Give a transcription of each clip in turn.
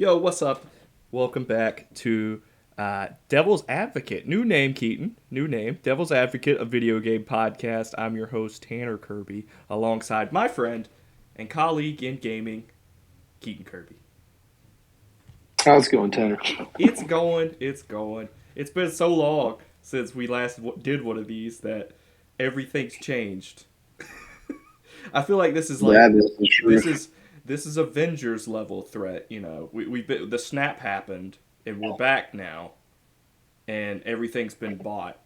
Yo, what's up? Welcome back to Devil's Advocate. New name, Keaton. New name. Devil's Advocate, a video game podcast. I'm your host, Tanner Kirby, alongside my friend and colleague in gaming, Keaton Kirby. How's it going, Tanner? It's going. It's going. It's been so long since we last did one of these that everything's changed. I feel like this is like Yeah, this is true. this is Avengers level threat. You know, we've been, the snap happened and we're back now, and everything's been bought.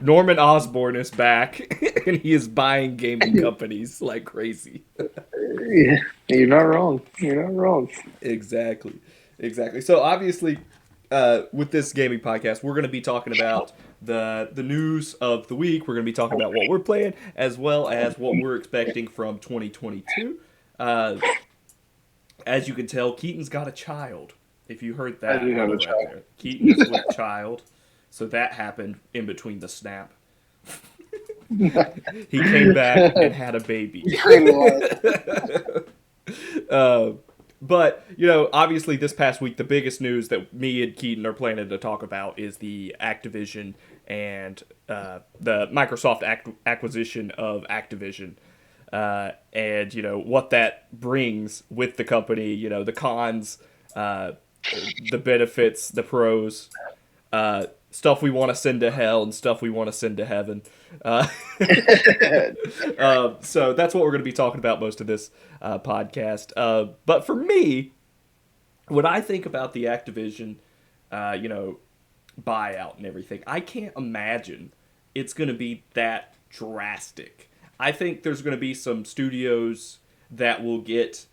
Norman Osborn is back, and he is buying gaming companies like crazy. Yeah, you're not wrong. You're not wrong. Exactly, exactly. So obviously, with this gaming podcast, we're going to be talking about the news of the week. We're going to be talking about what we're playing, as well as what we're expecting from 2022. As you can tell, Keaton's got a child. If you heard that, I do have a right child. there. Keaton is with child, so that happened in between the snap. He came back and had a baby. uh, but, you know, obviously this past week, the biggest news that me and Keaton are planning to talk about is the Activision and the Microsoft acquisition of Activision. And, you know, what that brings with the company, you know, the cons, the benefits, the pros, stuff we want to send to hell and stuff we want to send to heaven. Uh, so that's what we're going to be talking about most of this podcast. But for me, when I think about the Activision, you know, buyout and everything, I can't imagine it's going to be that drastic. I think there's going to be some studios that will get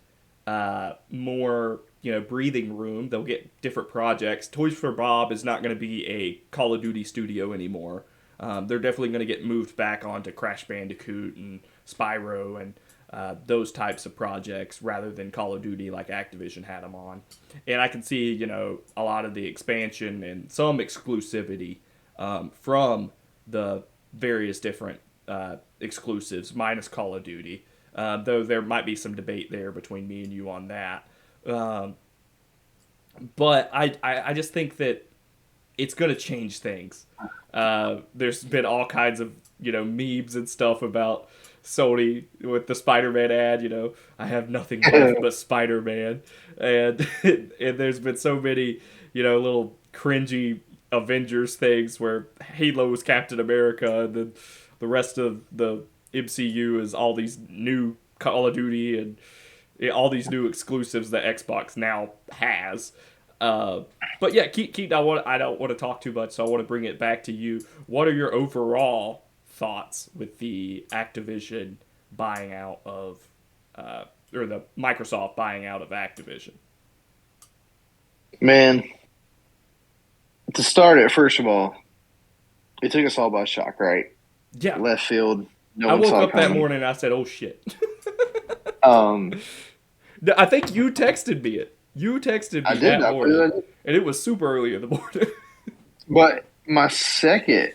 more, you know, breathing room. They'll get different projects. Toys for Bob is not going to be a Call of Duty studio anymore. They're definitely going to get moved back onto Crash Bandicoot and Spyro and those types of projects rather than Call of Duty like Activision had them on. And I can see, you know, a lot of the expansion and some exclusivity from the various different exclusives, minus Call of Duty. Though there might be some debate there between me and you on that. But I just think that it's going to change things. There's been all kinds of, you know, memes and stuff about Sony with the Spider-Man ad, you know, I have nothing left but Spider-Man. And, and there's been so many, you know, little cringy Avengers things where Halo is Captain America and then the rest of the MCU is all these new Call of Duty and all these new exclusives that Xbox now has. But yeah, Keaton, I don't want to talk too much, so I want to bring it back to you. What are your overall thoughts with the Activision buying out of, or the Microsoft buying out of Activision? Man, to start it, first of all, it took us all by shock, right? Yeah. Left field. No I one woke saw it up that coming. morning and I said, oh shit. Um, I think you texted me it. You texted I me did. that I put it morning. in. And it was super early in the morning. But my second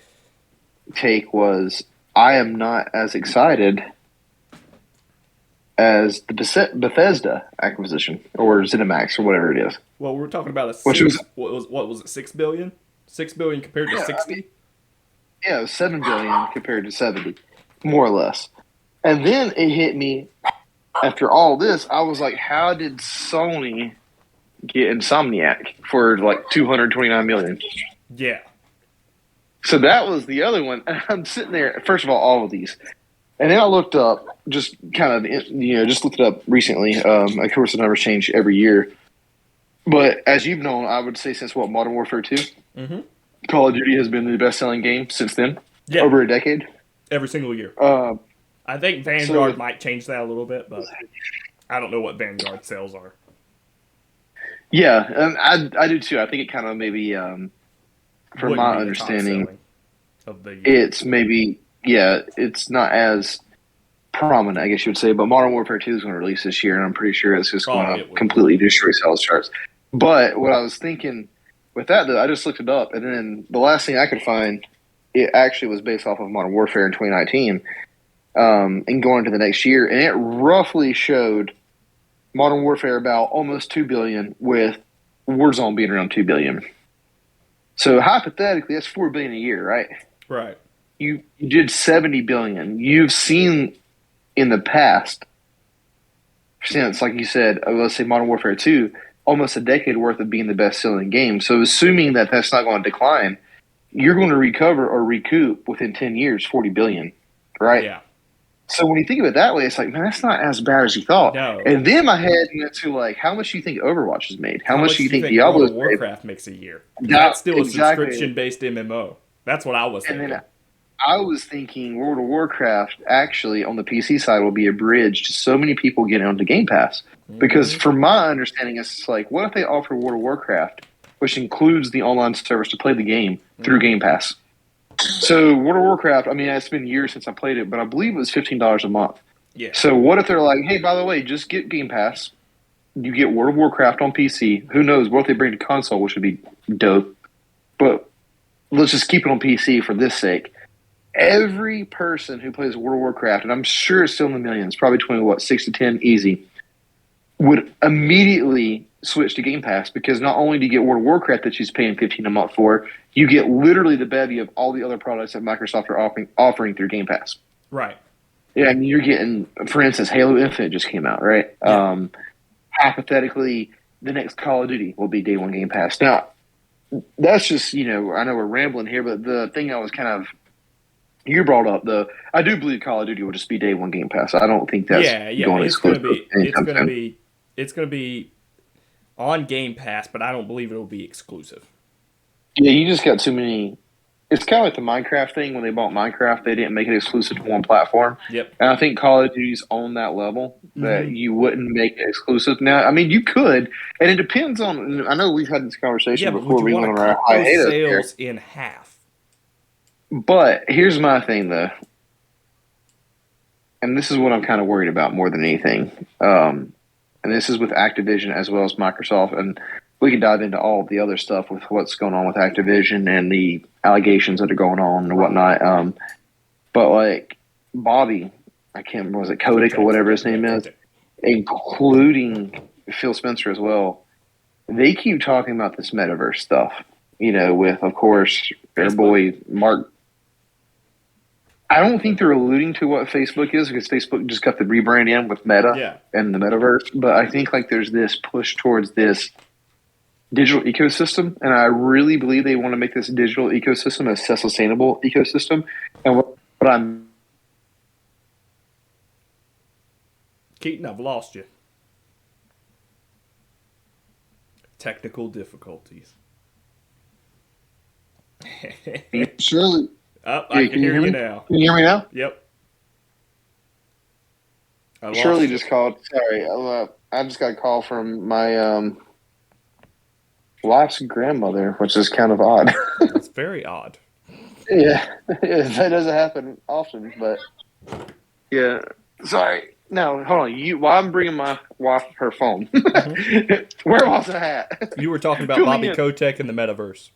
take was I am not as excited as the Bethesda acquisition or ZeniMax or whatever it is. Well, we're talking about a Which six. was What was it? 6 billion. 6 billion compared to Yeah, 60. yeah, it was 7 billion compared to 70, more or less. And then it hit me after all this. I was like, how did Sony get Insomniac for like 229 million? Yeah. So that was the other one. And I'm sitting there, first of all of these. And then I looked up, just kind of, you know, just looked it up recently. Of course, the numbers change every year. But as you've known, I would say since Modern Warfare 2, Mm-hmm. Call of Duty has been the best-selling game since then, Yeah. over a decade. Every single year. Uh, I think Vanguard might change that a little bit, but I don't know what Vanguard sales are. Yeah, and I do too. I think it kind of maybe, from Wouldn't my be the top understanding, selling of the year. it's maybe, yeah, it's not as prominent, I guess you would say. But Modern Warfare 2 is going to release this year, and I'm pretty sure it's just Oh, going it to will. completely destroy sales charts. But what I was thinking with that, though, I just looked it up, and then the last thing I could find, it actually was based off of Modern Warfare in 2019, and going into the next year, and it roughly showed Modern Warfare about almost 2 billion, with Warzone being around 2 billion. So hypothetically, that's 4 billion a year, right? Right. You did 70 billion. You've seen in the past, since, like you said, let's say Modern Warfare 2, almost a decade worth of being the best selling game. So assuming that that's not going to decline, you're going to recover or recoup within 10 years 40 billion, right? Yeah. So when you think of it that way, it's like, man, that's not as bad as you thought. No. And then my head went to, like, how much do you think Overwatch has made? How much do you think World Diablo's of made? Warcraft makes a year? That's still a Exactly. subscription-based MMO. That's what I was And thinking. then I was thinking World of Warcraft actually on the PC side will be a bridge to so many people getting onto Game Pass. Because from my understanding, it's like, what if they offer World of Warcraft, which includes the online service to play the game through Game Pass? So World of Warcraft, I mean, it's been years since I played it, but I believe it was $15 a month. Yeah. So what if they're like, hey, by the way, just get Game Pass. You get World of Warcraft on PC. Who knows what they bring to console, which would be dope. But let's just keep it on PC for this sake. Every person who plays World of Warcraft, and I'm sure it's still in the millions, probably between 6 to 10 easy, would immediately switch to Game Pass, because not only do you get World of Warcraft that she's paying $15 a month for, you get literally the bevy of all the other products that Microsoft are offering through Game Pass. Right. Yeah, and you're getting, for instance, Halo Infinite just came out, right? Yeah. Hypothetically, the next Call of Duty will be day one Game Pass. Now, that's just, I know we're rambling here, but the thing I was kind of, you brought up, I do believe Call of Duty will just be day one Game Pass. I don't think that's going exclusive. It's gonna be on Game Pass, but I don't believe it'll be exclusive. Yeah, you just got too many. It's kind of like the Minecraft thing. When they bought Minecraft, they didn't make it exclusive to one platform. Yep. And I think Call of Duty's on that level that you wouldn't make it exclusive. Now, I mean, you could, and it depends on. I know we've had this conversation before. But We want went to on our cut those hiatus sales in half. But here's my thing, though, and this is what I'm kind of worried about more than anything. And this is with Activision as well as Microsoft, and we can dive into all of the other stuff with what's going on with Activision and the allegations that are going on and whatnot. But like Bobby, I can't remember, was it Kotick or whatever his name is, including Phil Spencer as well. They keep talking about this metaverse stuff, with, of course, their boy Mark. I don't think they're alluding to what Facebook is, because Facebook just got the rebrand in with Meta and the metaverse. But I think like there's this push towards this digital ecosystem, and I really believe they want to make this digital ecosystem a self-sustainable ecosystem. And what I'm Keaton, I've lost you. Technical difficulties. surely. Oh, I can hear you now. Can you hear me now? Yep. Shirley just called. Sorry, I just got a call from my wife's grandmother, which is kind of odd. That's very odd. Yeah, that doesn't happen often, but yeah. Sorry. No, hold on. While I'm bringing my wife her phone, where was I at? You were talking about Bobby Kotick and the metaverse.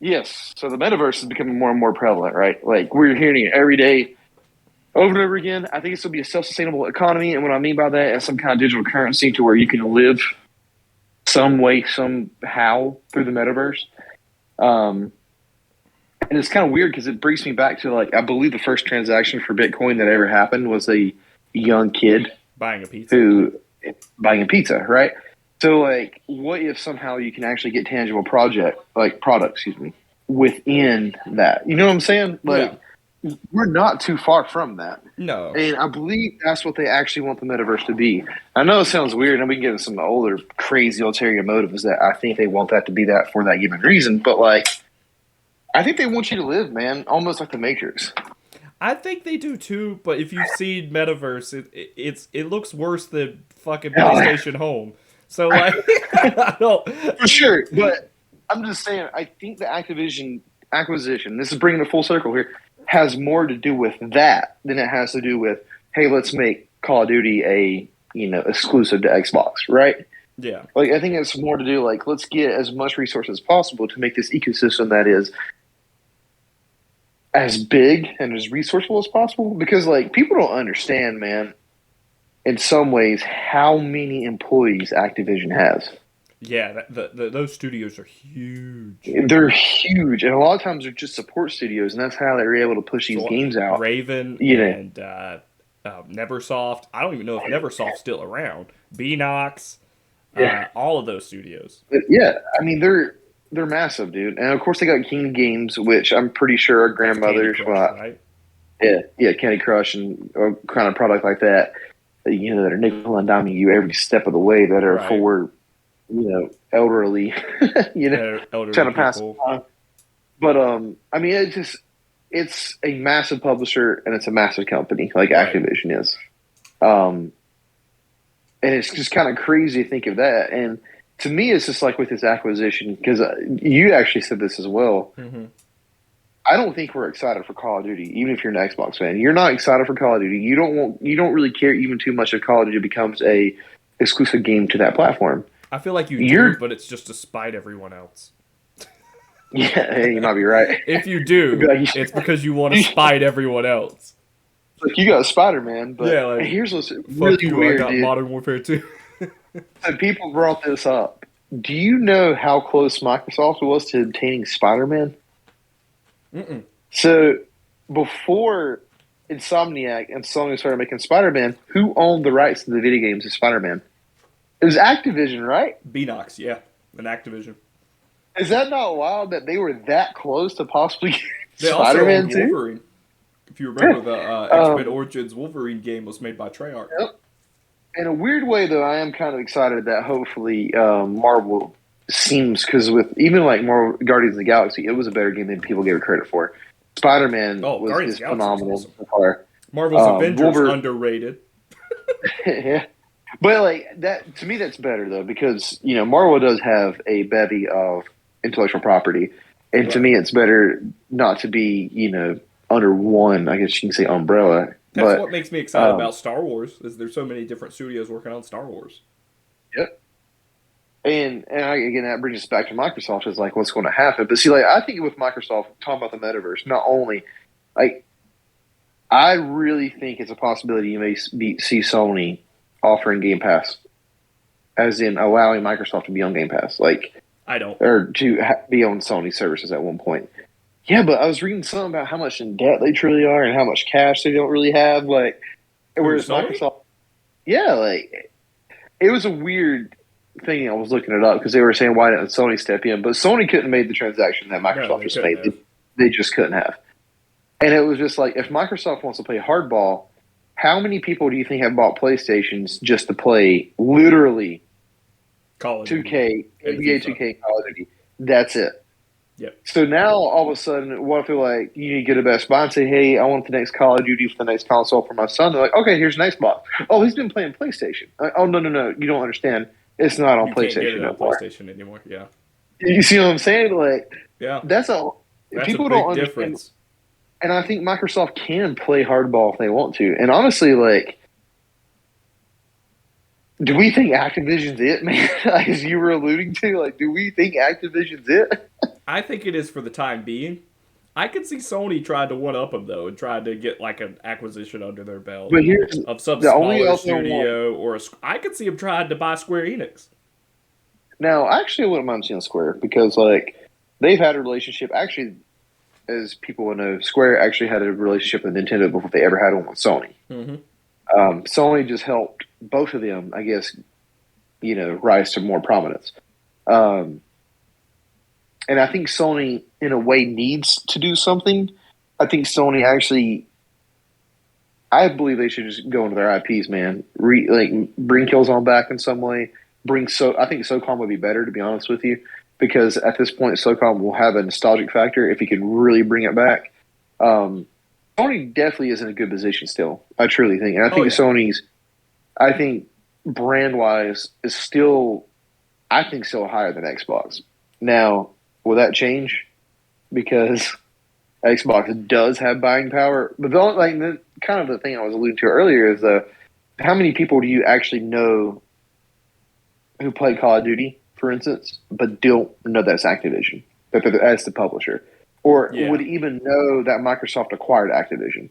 Yes. So the metaverse is becoming more and more prevalent, right? Like, we're hearing it every day, over and over again. I think this will be a self-sustainable economy, and what I mean by that is some kind of digital currency to where you can live some way, somehow through the metaverse. And it's kind of weird because it brings me back to, like, I believe the first transaction for Bitcoin that ever happened was a young kid buying a pizza, right? So, like, what if somehow you can actually get tangible products, within that? You know what I'm saying? Like, we're not too far from that. No. And I believe that's what they actually want the metaverse to be. I know it sounds weird, and we can get into some older, crazy ulterior motives that I think they want that to be that for that given reason. But, like, I think they want you to live, man, almost like the Matrix. I think they do too, but if you've seen Metaverse, it looks worse than fucking PlayStation Home. So, like, I don't... For sure, but I'm just saying, I think the Activision acquisition, this is bringing it full circle here, has more to do with that than it has to do with, hey, let's make Call of Duty a, exclusive to Xbox, right? Yeah. Like, I think it's more to do, like, let's get as much resources as possible to make this ecosystem that is as big and as resourceful as possible. Because, like, people don't understand, man. in some ways how many employees Activision has. Yeah, those studios are huge. They're huge, and a lot of times they're just support studios, and that's how they're able to push these So games out. Raven You know, and Neversoft. I don't even know if Neversoft's still around. Beanox, yeah, all of those studios. but yeah. I mean, they're massive, dude. And of course, they got King Games, which I'm pretty sure our That's Candy grandmothers, Crush, well, right? yeah, Candy Crush and kind of product like that. You know, that are nickel and diming you every step of the way. That are Right. for elderly, Elderly trying to pass people. on. But I mean, it's a massive publisher and it's a massive company like Right. Activision is. Um, and it's just kind of crazy to think of that. And to me, it's just like with this acquisition because you actually said this as well. Mm-hmm. I don't think we're excited for Call of Duty, even if you're an Xbox fan. You're not excited for Call of Duty. You don't really care even too much if Call of Duty becomes a exclusive game to that platform. I feel like you do, You're but it's just to spite everyone else. yeah, hey, you might be right. If you do, it's because you want to spite everyone else. Like you got Spider Man, but Yeah, like, here's what's fuck really you, I weird, got dude. Modern Warfare 2. So people brought this up. Do you know how close Microsoft was to obtaining Spider Man? Mm-mm. So before Insomniac and Sony started making Spider Man, who owned the rights to the video games of Spider Man? It was Activision, right? Beanox, yeah. And Activision. Is that not wild that they were that close to possibly They also Spider Man owned too? Wolverine. If you remember, the X-Men Um, Origins Wolverine game was made by Treyarch. yep. In a weird way, though, I am kind of excited that hopefully Marvel seems because with even like Marvel Guardians of the Galaxy, it was a better game than people gave it credit for. Spider Man Oh, was Guardians is of the Galaxy was phenomenal awesome. so far. Marvel's Avengers, Wolverine, underrated. yeah. But like that to me, that's better though because Marvel does have a bevy of intellectual property, and to Right. me, it's better not to be under one. I guess you can say umbrella, That's but what makes me excited um, about Star Wars, is there's so many different studios working on Star Wars. yep. Again, that brings us back to Microsoft is like what's going to happen. But see, like I think with Microsoft talking about the metaverse, not only like I really think it's a possibility you may see Sony offering Game Pass, as in allowing Microsoft to be on Game Pass, like I don't. or to be on Sony services at one point. Yeah, but I was reading something about how much in debt they truly are and how much cash they don't really have. Like, Who, whereas Sony? Microsoft, yeah, like it was a weird thing. I was looking it up because they were saying why didn't Sony step in, but Sony couldn't have made the transaction that No, Microsoft they just couldn't made. have. They just couldn't have. And it was just like, if Microsoft wants to play hardball, how many people do you think have bought PlayStations just to play literally Call of Duty 2K, and NBA FIFA. 2K, Call of Duty? That's it. Yep. So now all of a sudden, what if like you need to go to Best Buy and say, "Hey, I want the next Call of Duty for the next console for my son." They're like, "Okay, here's an Xbox." Oh, he's been playing PlayStation. Oh no, you don't understand. It's not on You can't get PlayStation it no on more. PlayStation anymore. Yeah. You see what I'm saying? Like Yeah. that's a That's a people don't big understand. difference. And I think Microsoft can play hardball if they want to. And honestly, like, do we think Activision's it, man? As you were alluding to, like, do we think Activision's it? I think it is for the time being. I could see Sony trying to one up them though, and trying to get like an acquisition under their belt But here's of some the only smaller other one. studio, or I could see them trying to buy Square Enix. Now, actually, I wouldn't mind seeing Square because, like, they've had a relationship. Actually, as people will know, Square actually had a relationship with Nintendo before they ever had one with Sony. Mm-hmm. Sony just helped both of them, I guess, rise to more prominence. Um, and I think Sony, in a way, needs to do something. I think Sony actually, I believe they should just go into their IPs, man. Bring Killzone back in some way. I think SOCOM would be better, to be honest with you, because at this point, SOCOM will have a nostalgic factor if you can really bring it back. Sony definitely is in a good position still. I truly think, and I think yeah. Sony's, I think brand wise is still, I think still higher than Xbox. Now, will that change? Because Xbox does have buying power, but kind of the thing I was alluding to earlier is how many people do you actually know who play Call of Duty, for instance, but don't know that's Activision, that's the publisher, or Yeah. would even know that Microsoft acquired Activision?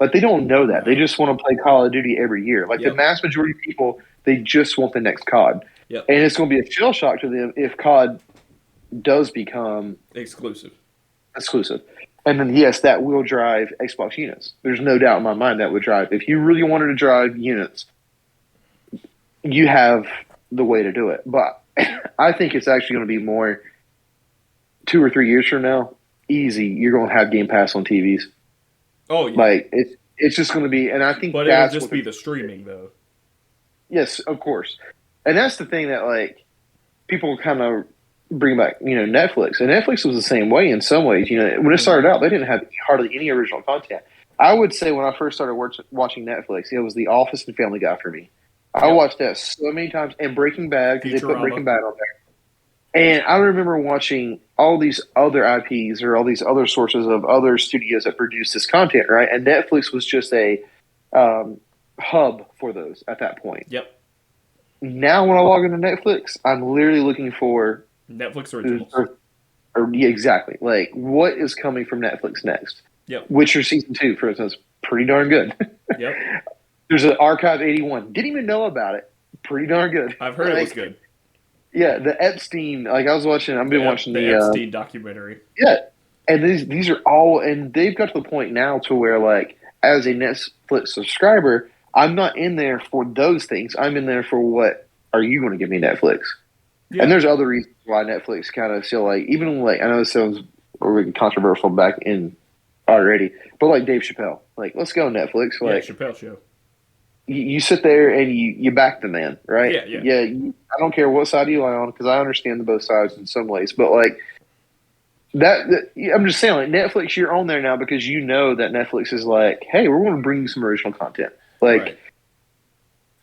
Like, they don't know that. They just want to play Call of Duty every year. Like, the Yep. mass majority of people, they just want the next COD. Yep. And it's going to be a shell shock to them if COD does become Exclusive. exclusive. And then, yes, that will drive Xbox units. There's no doubt in my mind that would drive. If you really wanted to drive units, you have the way to do it. But I think it's actually going to be more 2 or 3 years from now, easy, you're going to have Game Pass on TVs. Oh, yeah. Like, it's just going to be, and I think But that's it'll just be the streaming, though. Yes, of course. And that's the thing that, like, people kind of bring back, Netflix. And Netflix was the same way in some ways. When it started out, they didn't have hardly any original content. I would say when I first started watching Netflix, it was The Office and Family Guy for me. I watched that so many times. And Breaking Bad, because they put Breaking Bad on there. And I remember watching all these other IPs or all these other sources of other studios that produce this content, right? And Netflix was just a hub for those at that point. Yep. Now when I log into Netflix, I'm literally looking for Netflix originals. Yeah, exactly. Like, what is coming from Netflix next? Yep. Witcher Season 2, for instance, pretty darn good. Yep. There's an Archive 81. Didn't even know about it. Pretty darn good. I've heard it was good. Yeah, the Epstein, I've been watching the Epstein documentary. Yeah, and these are all, and they've got to the point now to where, like, as a Netflix subscriber, I'm not in there for those things. I'm in there for what are you going to give me, Netflix? Yeah. And there's other reasons why Netflix kind of still, like, even like, I know it sounds really controversial back in already, but like Dave Chappelle, like, let's go Netflix. Like, yeah, Chappelle Show. You sit there and you back the man, right? Yeah. I don't care what side you lie on because I understand the both sides in some ways, but like that I'm just saying, like, Netflix, you're on there now because you know that Netflix is like, hey, we're going to bring you some original content. Like,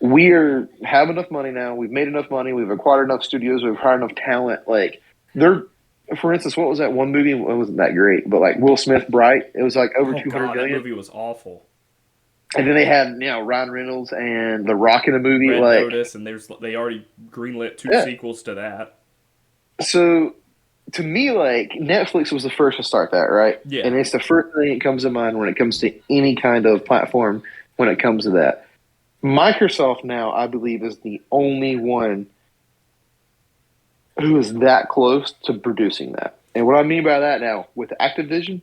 we have enough money now. We've made enough money. We've acquired enough studios. We've hired enough talent. Like, for instance, what was that one movie? It wasn't that great, but like Will Smith, Bright. It was like over 200 million. That movie was awful. And then they had Ryan Reynolds and The Rock in a movie. Red like Notice, and they already greenlit 2 sequels to that. So, to me, like, Netflix was the first to start that, right? Yeah. And it's the first thing that comes to mind when it comes to any kind of platform when it comes to that. Microsoft now, I believe, is the only one who is that close to producing that. And what I mean by that now, with Activision,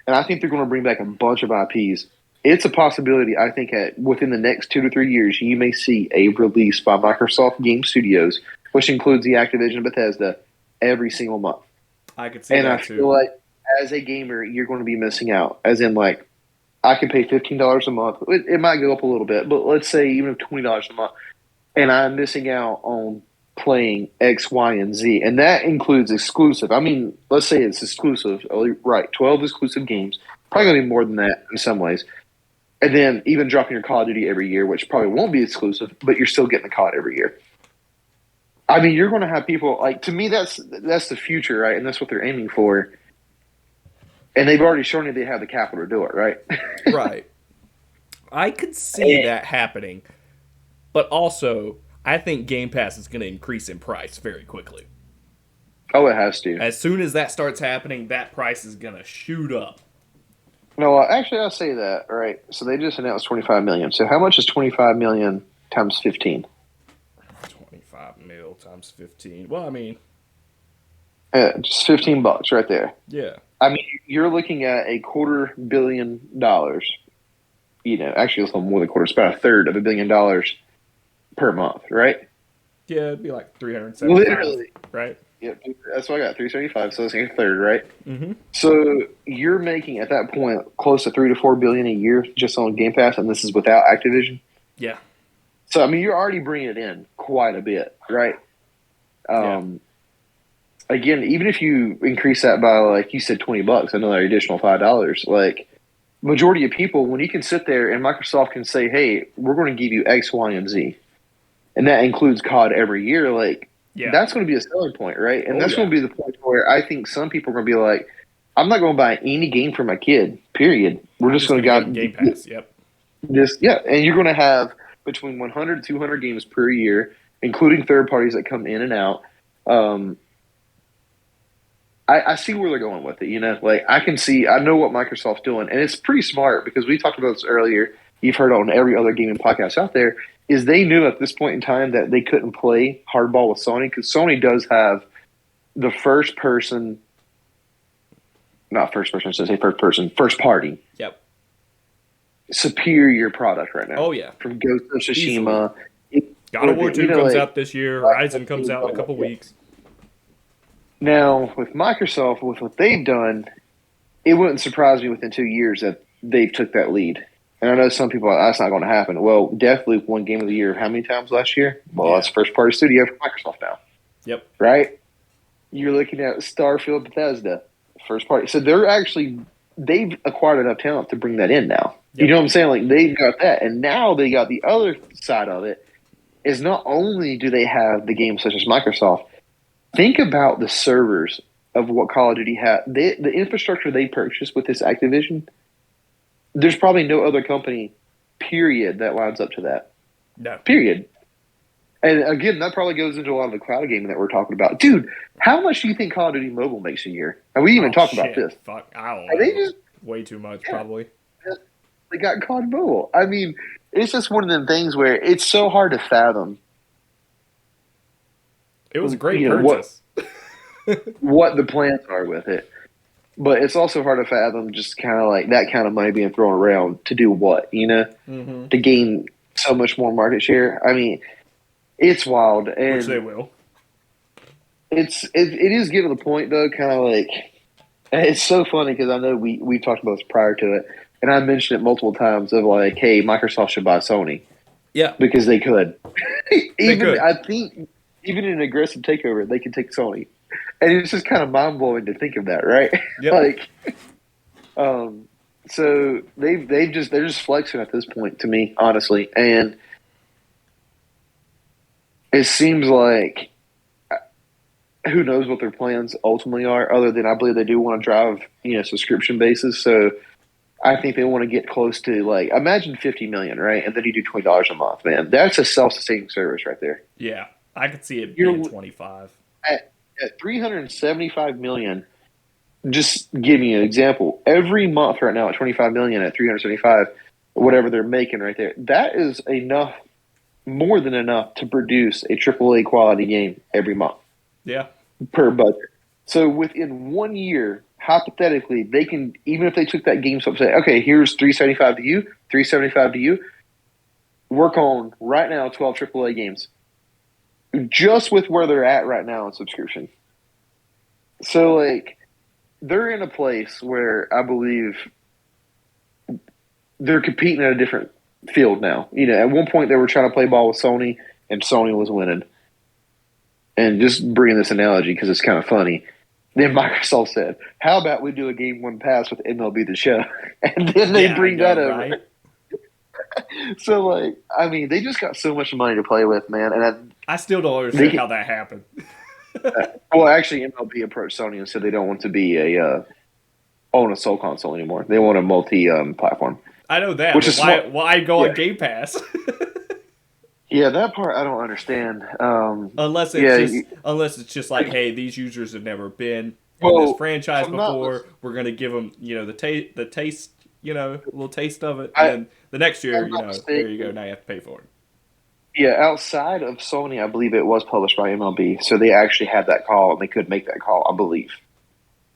and I think they're going to bring back a bunch of IPs, it's a possibility, I think, within the next 2 to 3 years, you may see a release by Microsoft Game Studios, which includes the Activision Bethesda, every single month. I could see that, too. And I feel like, as a gamer, you're going to be missing out. As in, like, I can pay $15 a month. It might go up a little bit, but let's say even $20 a month. And I'm missing out on playing X, Y, and Z. And that includes exclusive. I mean, let's say it's exclusive. Right, 12 exclusive games. Probably going to be more than that in some ways. And then even dropping your Call of Duty every year, which probably won't be exclusive, but you're still getting the COD every year. I mean, you're going to have people, like, to me, that's the future, right? And that's what they're aiming for. And they've already shown you they have the capital to do it, right? Right. I could see that happening. But also, I think Game Pass is going to increase in price very quickly. Oh, it has to. As soon as that starts happening, that price is going to shoot up. No, actually, I'll say that, right? So they just announced $25 million. So how much is $25 million times 15? 25 mil times 15. Well, I mean, yeah, just $15 right there. Yeah. I mean, you're looking at $250 million. Actually, it's a little more than a quarter. It's about $1/3 billion per month, right? Yeah, it'd be like 375. Literally, right? Yep, that's what I got. 375. So it's like a third, right? Mm-hmm. So you're making at that point close to $3 to $4 billion a year just on Game Pass, and this is without Activision. Yeah. So I mean, you're already bringing it in quite a bit, right? Again, even if you increase that by, like you said, $20, another additional $5, like, majority of people, when you can sit there and Microsoft can say, hey, we're going to give you X, Y, and Z, and that includes COD every year, like, that's going to be a selling point, right? And that's going to be the point where I think some people are going to be like, I'm not going to buy any game for my kid, period. We're just going to get Game Pass, and you're going to have between 100 to 200 games per year, including third parties that come in and out. I see where they're going with it. Like I know what Microsoft's doing, and it's pretty smart because we talked about this earlier. You've heard on every other gaming podcast out there. Is they knew at this point in time that they couldn't play hardball with Sony because Sony does have the first person, not first person, I should say first person, first party. Yep. Superior product right now. Oh yeah. From Ghost of Tsushima. God of War 2 comes out this year. Horizon comes out in a couple weeks. Now, with Microsoft, with what they've done, it wouldn't surprise me within 2 years that they've took that lead. And I know some people are, that's not going to happen. Well, Deathloop won Game of the Year how many times last year? Well, that's first-party studio for Microsoft now. Yep. Right? You're looking at Starfield Bethesda, first party. So they've acquired enough talent to bring that in now. Yep. You know what I'm saying? Like, they've got that. And now they got the other side of it is not only do they have the games such as Microsoft, think about the servers of what Call of Duty had. The infrastructure they purchased with this Activision, there's probably no other company, period, that lines up to that. No. Period. And again, that probably goes into a lot of the cloud gaming that we're talking about. Dude, how much do you think Call of Duty Mobile makes a year? And we even talked about this. Fuck, I don't know. Way too much, probably. They got COD Mobile. I mean, it's just one of them things where it's so hard to fathom. It was a great purchase. What the plans are with it. But it's also hard to fathom just kind of like that kind of money being thrown around to do what, Mm-hmm. To gain so much more market share. I mean, it's wild. And which they will. It is getting to the point, though, kind of like, it's so funny because I know we talked about this prior to it, and I mentioned it multiple times of like, hey, Microsoft should buy Sony. Yeah. Because they could. They could. I think even in an aggressive takeover, they could take Sony. And it's just kind of mind blowing to think of that, right? Yep. So they're just flexing at this point to me, honestly, and it seems like who knows what their plans ultimately are, other than I believe they do want to drive subscription basis. So I think they want to get close to like imagine 50 million, right? And then you do $20 a month, man. That's a self-sustaining service right there. Yeah, I could see it being 25. At 375 million, just giving you an example, every month right now at 25 million at 375, whatever they're making right there, that is enough, more than enough to produce a AAA quality game every month. Yeah. Per budget. So within 1 year, hypothetically, they can, even if they took that game and say, okay, here's 375 to you, 375 to you, work on right now 12 AAA games. Just with where they're at right now in subscription. So, like, they're in a place where I believe they're competing at a different field now. At one point they were trying to play ball with Sony, and Sony was winning. And just bringing this analogy because it's kind of funny. Then Microsoft said, how about we do a Game 1 Pass with MLB The Show? And then they bring that over. Right? So, like, I mean, they just got so much money to play with, man. And I still don't understand how that happened. Well, actually, MLB approached Sony and said they don't want to be own a sole console anymore. They want a multi-platform. I know that. Which is why go on Game Pass? Yeah, that part I don't understand. Unless it's just like, hey, these users have never been on this franchise before. We're going to give them, the taste, a little taste of it, and then the next year, there you go. Now you have to pay for it. Yeah, outside of Sony, I believe it was published by MLB, so they actually had that call and they could make that call, I believe.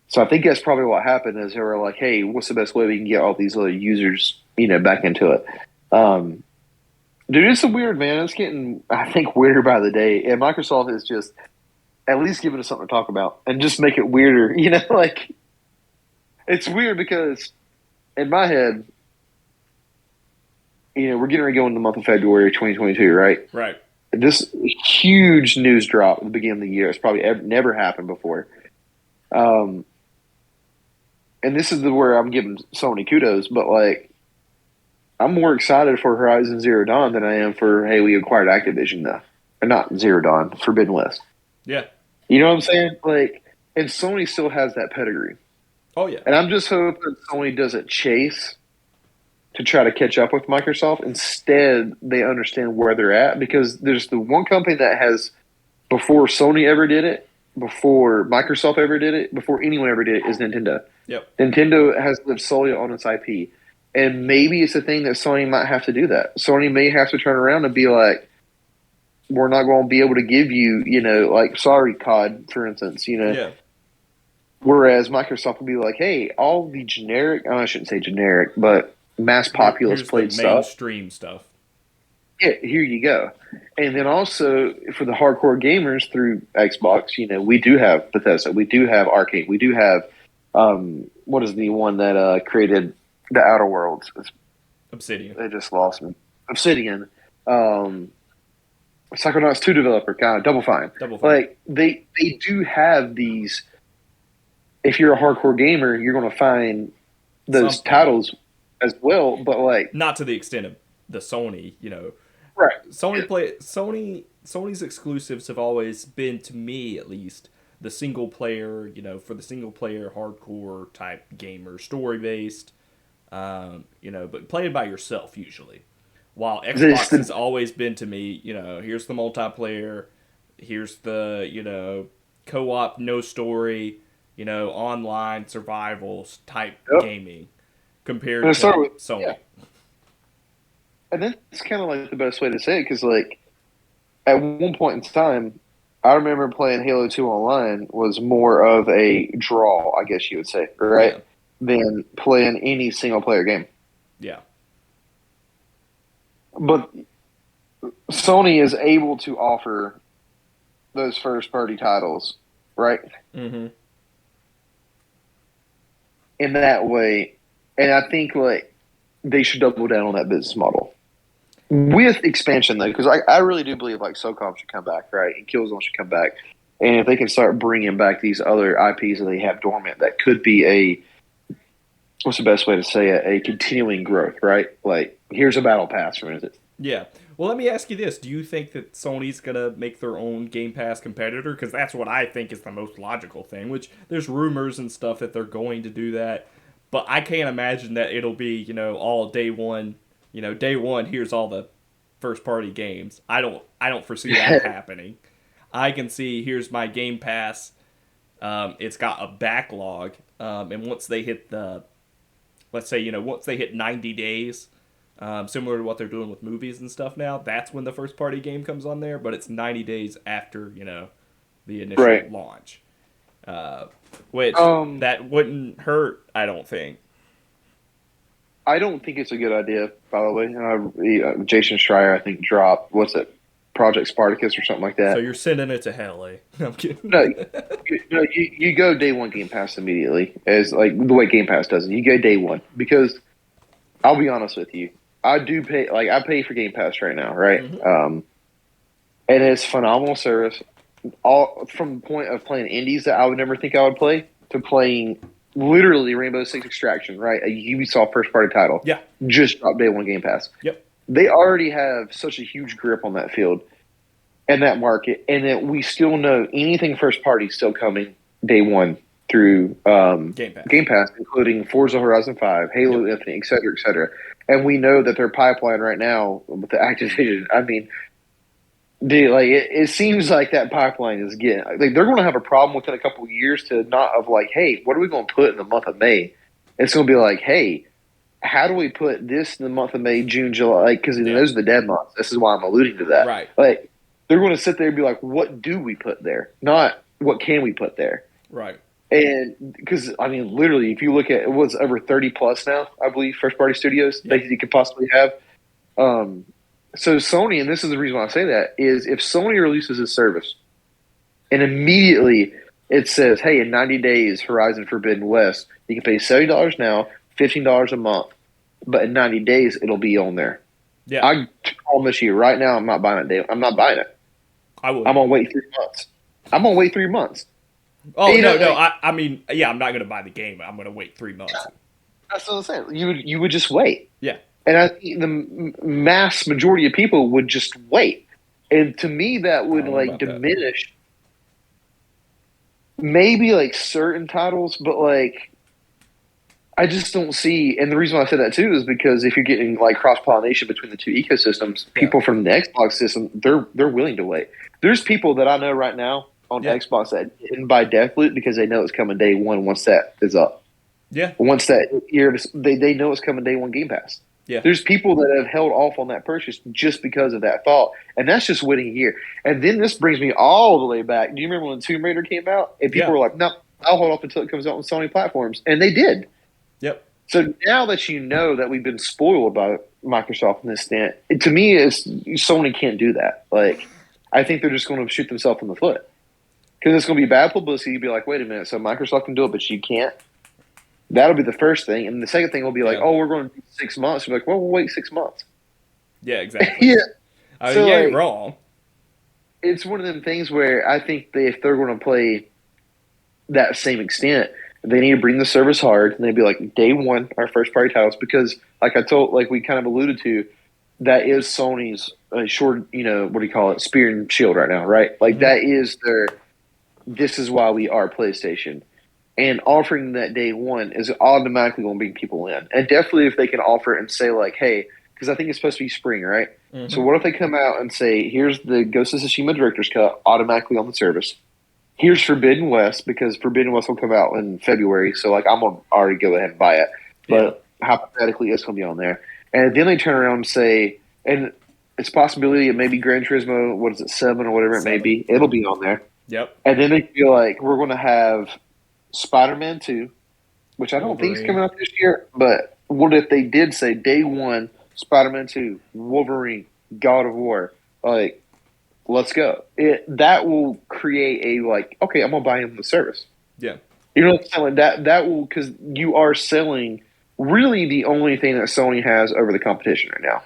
So I think that's probably what happened is they were like, hey, what's the best way we can get all these other users, back into it? Dude, it's weird, man. It's getting, I think, weirder by the day. And Microsoft is just at least giving us something to talk about and just make it weirder. Like, it's weird because in my head, we're getting ready to go in the month of February 2022, right? Right. This huge news drop at the beginning of the year. It's probably never happened before. And this is where I'm giving Sony kudos, but, like, I'm more excited for Horizon Zero Dawn than I am for, hey, we acquired Activision, though. Or not Zero Dawn, Forbidden West. Yeah. You know what I'm saying? Like, and Sony still has that pedigree. Oh, yeah. And I'm just hoping Sony doesn't chase to try to catch up with Microsoft. Instead, they understand where they're at because there's the one company that has, before Sony ever did it, before Microsoft ever did it, before anyone ever did it, is Nintendo. Yep. Nintendo has lived solely on its IP. And maybe it's a thing that Sony might have to do that. Sony may have to turn around and be like, we're not going to be able to give you, like, sorry, COD, for instance, Yeah. Whereas Microsoft will be like, hey, all the generic, I shouldn't say generic, but mass populace Here's played the stuff. mainstream stuff. Yeah, here you go. And then also for the hardcore gamers through Xbox, we do have Bethesda, we do have Arcade, we do have what is the one that created the Outer Worlds? Obsidian. They just lost me. Obsidian. Psychonauts 2 developer, kind of Double Fine. Like they do have these. If you're a hardcore gamer, you're going to find those titles as well, but like not to the extent of the Sony, Right. Sony's exclusives have always been, to me at least, the single player, for the single player hardcore type gamer, story based, but played by yourself usually. While Xbox has always been to me, here's the multiplayer, here's the, co-op, no story, online survival type gaming compared to Sony. Yeah. And that's kind of like the best way to say it, because like at one point in time, I remember playing Halo 2 online was more of a draw, I guess you would say, right? Yeah. Than playing any single player game. Yeah. But Sony is able to offer those first party titles, right? Mm-hmm. In that way, and I think like they should double down on that business model. With expansion, though, because I really do believe like SOCOM should come back, right? And Killzone should come back. And if they can start bringing back these other IPs that they have dormant, that could be what's the best way to say it? A continuing growth, right? Like, here's a battle pass, for instance. Yeah. Well, let me ask you this. Do you think that Sony's going to make their own Game Pass competitor? Because that's what I think is the most logical thing, which there's rumors and stuff that they're going to do that. But I can't imagine that it'll be, all day one. Day one, here's all the first-party games. I don't foresee that happening. I can see, here's my Game Pass. It's got a backlog. And once they hit once they hit 90 days, similar to what they're doing with movies and stuff now, that's when the first-party game comes on there. But it's 90 days after, the initial launch. Which, that wouldn't hurt, I don't think. I don't think it's a good idea, by the way. Jason Schreier, I think, dropped, Project Spartacus or something like that. So you're sending it to hell, eh? I'm kidding. No, you go day one Game Pass immediately, as like the way Game Pass does it. You go day one, because I'll be honest with you, I do pay. Like I pay for Game Pass right now, right? Mm-hmm. And it's phenomenal service. All from the point of playing indies that I would never think I would play to playing. Literally, Rainbow Six Extraction, right? A Ubisoft first-party title. Yeah. Just dropped day one Game Pass. Yep. They already have such a huge grip on that field and that market, and that we still know anything first-party is still coming day one through Game Pass, including Forza Horizon 5, Halo Infinite, et cetera, et cetera. And we know that their pipeline right now with the Activision, I mean, dude, like it seems like that pipeline is getting like they're going to have a problem within a couple of years to not of like, hey, what are we going to put in the month of May? It's going to be like, hey, how do we put this in the month of May, June, July? Because those are the dead months. This is why I'm alluding to that. Right. Like they're going to sit there and be like, what do we put there? Not what can we put there? Right. And because I mean, literally, if you look at what's over 30 plus now, I believe first party studios that you could possibly have. So Sony, and this is the reason why I say that, is if Sony releases a service and immediately it says, hey, in 90 days, Horizon Forbidden West, you can pay $70 now, $15 a month, but in 90 days, it'll be on there. Yeah. I promise you right now, I'm not buying it. I'm not buying it. I would. I'm going to wait 3 months. I'm going to wait 3 months. Oh, no. I mean, yeah, I'm not going to buy the game. I'm going to wait 3 months. That's what I'm saying. You would just wait. Yeah. And I think the mass majority of people would just wait. And to me, that would diminish maybe like certain titles, but like I just don't see. And the reason why I said that too is because if you're getting like cross pollination between the two ecosystems, people from the Xbox system, they're willing to wait. There's people that I know right now on Yeah. Xbox that didn't buy Deathloop because they know it's coming day one once that is up. Yeah. Once that year, they know it's coming day one Game Pass. Yeah. There's people that have held off on that purchase just because of that thought, and that's just waiting a year. And then this brings me all the way back. Do you remember when Tomb Raider came out? And people were like, "No, I'll hold off until it comes out on Sony platforms," and they did. Yep. So now that you know that we've been spoiled by Microsoft in this stint, to me, Sony can't do that. Like, I think they're just going to shoot themselves in the foot because it's going to be bad publicity. You'd be like, "Wait a minute, so Microsoft can do it, but you can't." That'll be the first thing, and the second thing will be like, "Oh, we're going to do 6 months." You're like, "Well, we'll wait 6 months." Yeah, exactly. Yeah. I mean, So, you ain't like, wrong. It's one of them things where I think if they're going to play that same extent, they need to bring the service hard, and they'd be like, day one, our first party titles, because like we kind of alluded to, that is Sony's short, what do you call it, spear and shield right now, right? Like that is this is why we are PlayStation. And offering that day one is automatically going to bring people in. And definitely if they can offer it and say like, hey, because I think it's supposed to be spring, right? Mm-hmm. So what if they come out and say, here's the Ghost of Tsushima Director's Cut automatically on the service. Here's Forbidden West, because Forbidden West will come out in February. So like I'm going to already go ahead and buy it. But hypothetically, it's going to be on there. And then they turn around and say, and it's a possibility it may be Gran Turismo, 7 or whatever it may be. It'll be on there. Yep. And then they feel like we're going to have Spider-Man 2, which I don't think is coming out this year. But what if they did say day one, Spider-Man 2, Wolverine, God of War, like, let's go. That will create a like, okay, I'm gonna buy him the service. Yeah, you know what I'm saying? Like that will, because you are selling really the only thing that Sony has over the competition right now.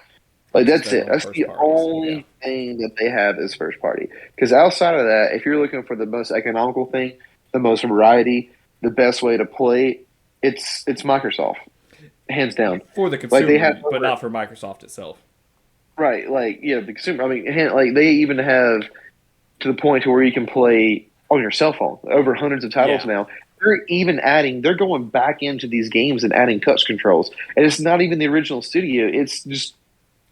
Like that's it. That's the only thing that they have is first party. Because outside of that, if you're looking for the most economical thing, the most variety, the best way to play, it's Microsoft, hands down. for the consumer, Like they have, but not for Microsoft itself. Right, like the consumer. I mean, like they even have to the point to where you can play on your cell phone. Over hundreds of titles now. They're going back into these games and adding touch controls, and it's not even the original studio. It's just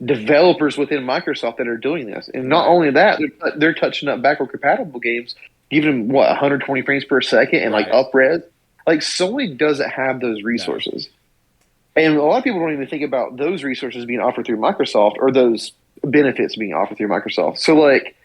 developers within Microsoft that are doing this. And not only that, they're touching up backward compatible games, giving them 120 frames per second and like up-res. Like Sony doesn't have those resources. No. And a lot of people don't even think about those resources being offered through Microsoft or those benefits being offered through Microsoft. So, like,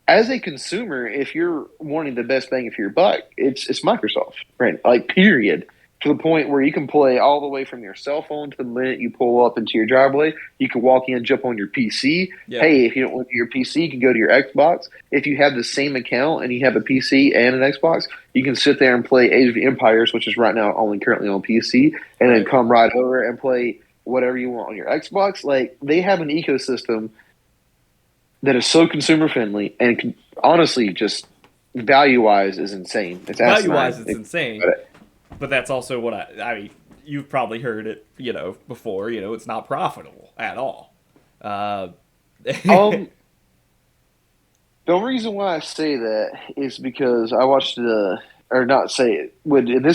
as a consumer, if you're wanting the best bang for your buck, it's Microsoft, right? Like, period. To the point where you can play all the way from your cell phone to the minute you pull up into your driveway. You can walk in, jump on your PC. Yeah. Hey, if you don't want to do your PC, you can go to your Xbox. If you have the same account and you have a PC and an Xbox, you can sit there and play Age of Empires, which is right now only currently on PC, and then come right over and play whatever you want on your Xbox. Like, they have an ecosystem that is so consumer friendly and honestly, just value wise, is insane. It's value wise, it's insane. But that's also what I mean, you've probably heard it, before, it's not profitable at all. The only reason why I say that is because I watched this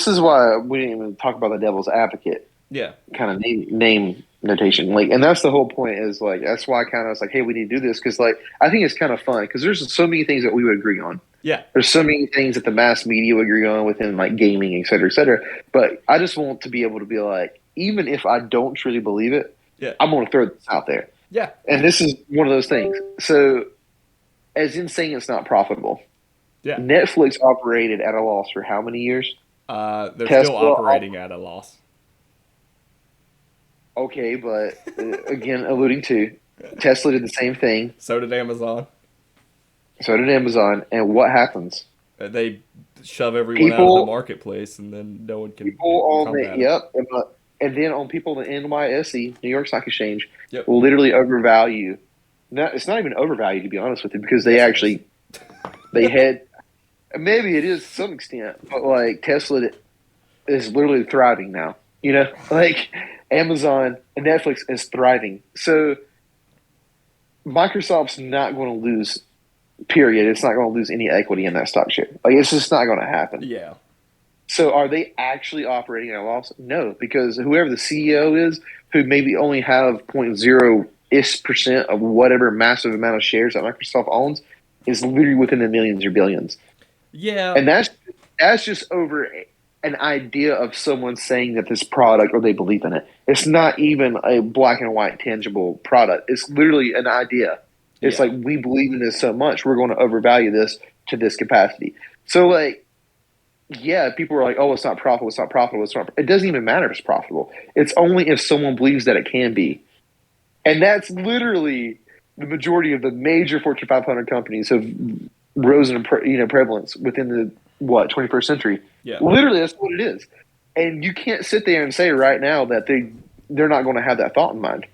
is why we didn't even talk about the devil's advocate. Yeah. Kind of name notation. Like, and that's the whole point is like, that's why I kind of was like, hey, we need to do this. Cause like, I think it's kind of fun because there's so many things that we would agree on. Yeah. There's so many things that the mass media would agree on within like gaming, et cetera, et cetera. But I just want to be able to be like, even if I don't truly believe it, I'm going to throw this out there. Yeah. And this is one of those things. So as in saying it's not profitable. Yeah. Netflix operated at a loss for how many years? They're still operating at a loss. Okay, but again, alluding to Tesla did the same thing. So did Amazon. And what happens? They shove everyone out of the marketplace, and then no one can. And then on people in NYSE, New York Stock Exchange, will literally overvalue. No, it's not even overvalued, to be honest with you, because they had. Maybe it is to some extent, but like Tesla is literally thriving now. Like Amazon and Netflix is thriving. So Microsoft's not going to lose. Period. It's not going to lose any equity in that stock share. Like, it's just not going to happen. Yeah. So are they actually operating at a loss? No, because whoever the CEO is, who maybe only have 0.0-ish% of whatever massive amount of shares that Microsoft owns, is literally within the millions or billions. Yeah, And that's just over an idea of someone saying that this product or they believe in it. It's not even a black and white tangible product. It's literally an idea. It's yeah. like we believe in this so much, we're going to overvalue this to this capacity. So like, yeah, people are like, "Oh, it's not profitable. It's not profitable. It's not." It doesn't even matter if it's profitable. It's only if someone believes that it can be, and that's literally the majority of the major Fortune 500 companies have risen in prevalence within the 21st century. Yeah. Literally, that's what it is. And you can't sit there and say right now that they're not going to have that thought in mind.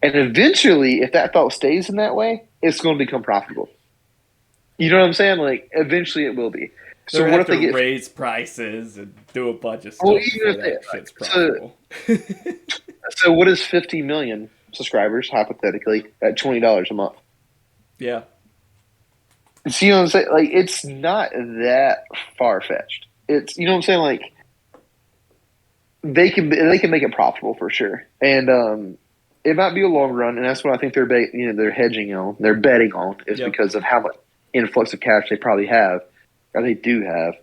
And eventually, if that thought stays in that way, it's going to become profitable. You know what I'm saying? Like eventually, it will be. They're So gonna what have if they to get? raise prices and do a bunch of Well, stuff even before if they that shit's so profitable. so what is 50 million subscribers hypothetically at $20 a month? Yeah. See what I'm saying? Like it's not that far fetched. It's you know what I'm saying? Like they can make it profitable for sure, and it might be a long run, and that's what I think they're hedging on, they're betting on is Yep. because of how much influx of cash they probably have or they do have.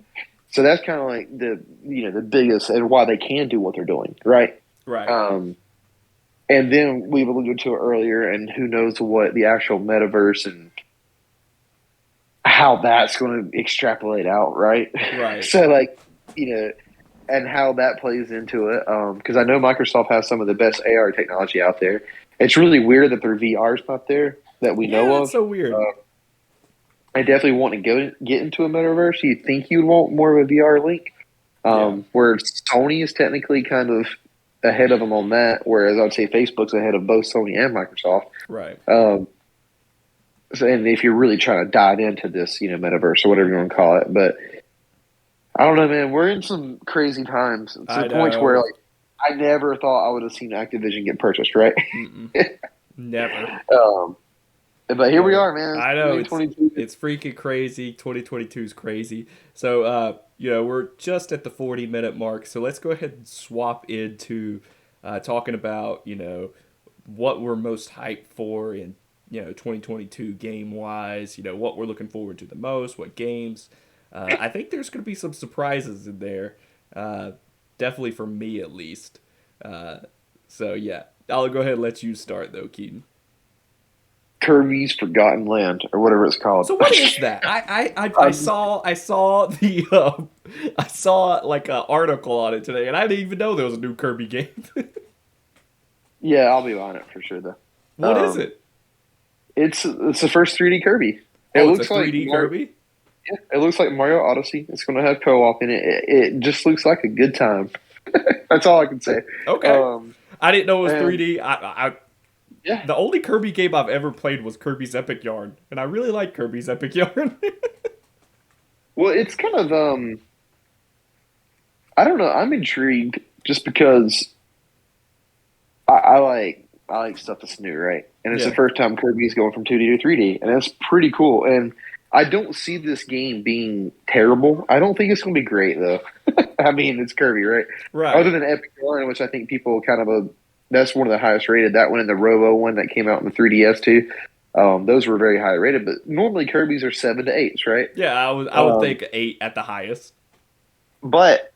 So that's kind of like the biggest and why they can do what they're doing, right? Right. And then we've alluded to it earlier, and who knows what the actual metaverse and how that's going to extrapolate out, right? Right. So like and how that plays into it. Because I know Microsoft has some of the best AR technology out there. It's really weird that their VR's not there that we Yeah, know that's of. so weird. I definitely want to get into a metaverse. You think you'd want more of a VR link, Yeah. where Sony is technically kind of ahead of them on that, whereas I would say Facebook's ahead of both Sony and Microsoft. Right. So, and if you're really trying to dive into this, metaverse or whatever you want to call it, but I don't know, man. We're in some crazy times to the I point where, know. like, I never thought I would have seen Activision get purchased, right? Mm-mm. Never. um, but here we Never. are, man. It's I know it's 2022. it's freaking crazy. 2022 is crazy. So we're just at the 40-minute mark. So let's go ahead and swap into talking about, what we're most hyped for in, 2022 game wise, what we're looking forward to the most, what games. I think there's going to be some surprises in there. Uh, Definitely for me at least. Uh, so yeah, I'll go ahead and let you start though, Keaton. Kirby's Forgotten Land, or whatever it's called. So what is that? I Um, saw the I saw like an article on it today, and I didn't even know there was a new Kirby game. yeah, I'll be on it for sure, though. What is it? It's the first 3D Kirby. It Oh, it's a looks like 3D Kirby. Yeah, it looks like Mario Odyssey. It's going to have co-op in it. It just looks like a good time. That's all I can say. Okay, Um, I didn't know it was and 3D. yeah, The only Kirby game I've ever played was Kirby's Epic Yarn, and I really like Kirby's Epic Yarn. well, it's kind of I don't know. I'm intrigued just because I like stuff that's new, right? And it's the Yeah, first time Kirby's going from 2D to 3D, and that's pretty cool. And I don't see this game being terrible. I don't think it's going to be great though. I mean, it's Kirby, right? Other right. than Epic Yarn, which I think people kind of that's one of the highest rated. That one and the Robo one that came out in the 3DS too. Those were very high rated, but normally Kirby's are 7 to 8s, right? Yeah, I would Um, think 8 at the highest. but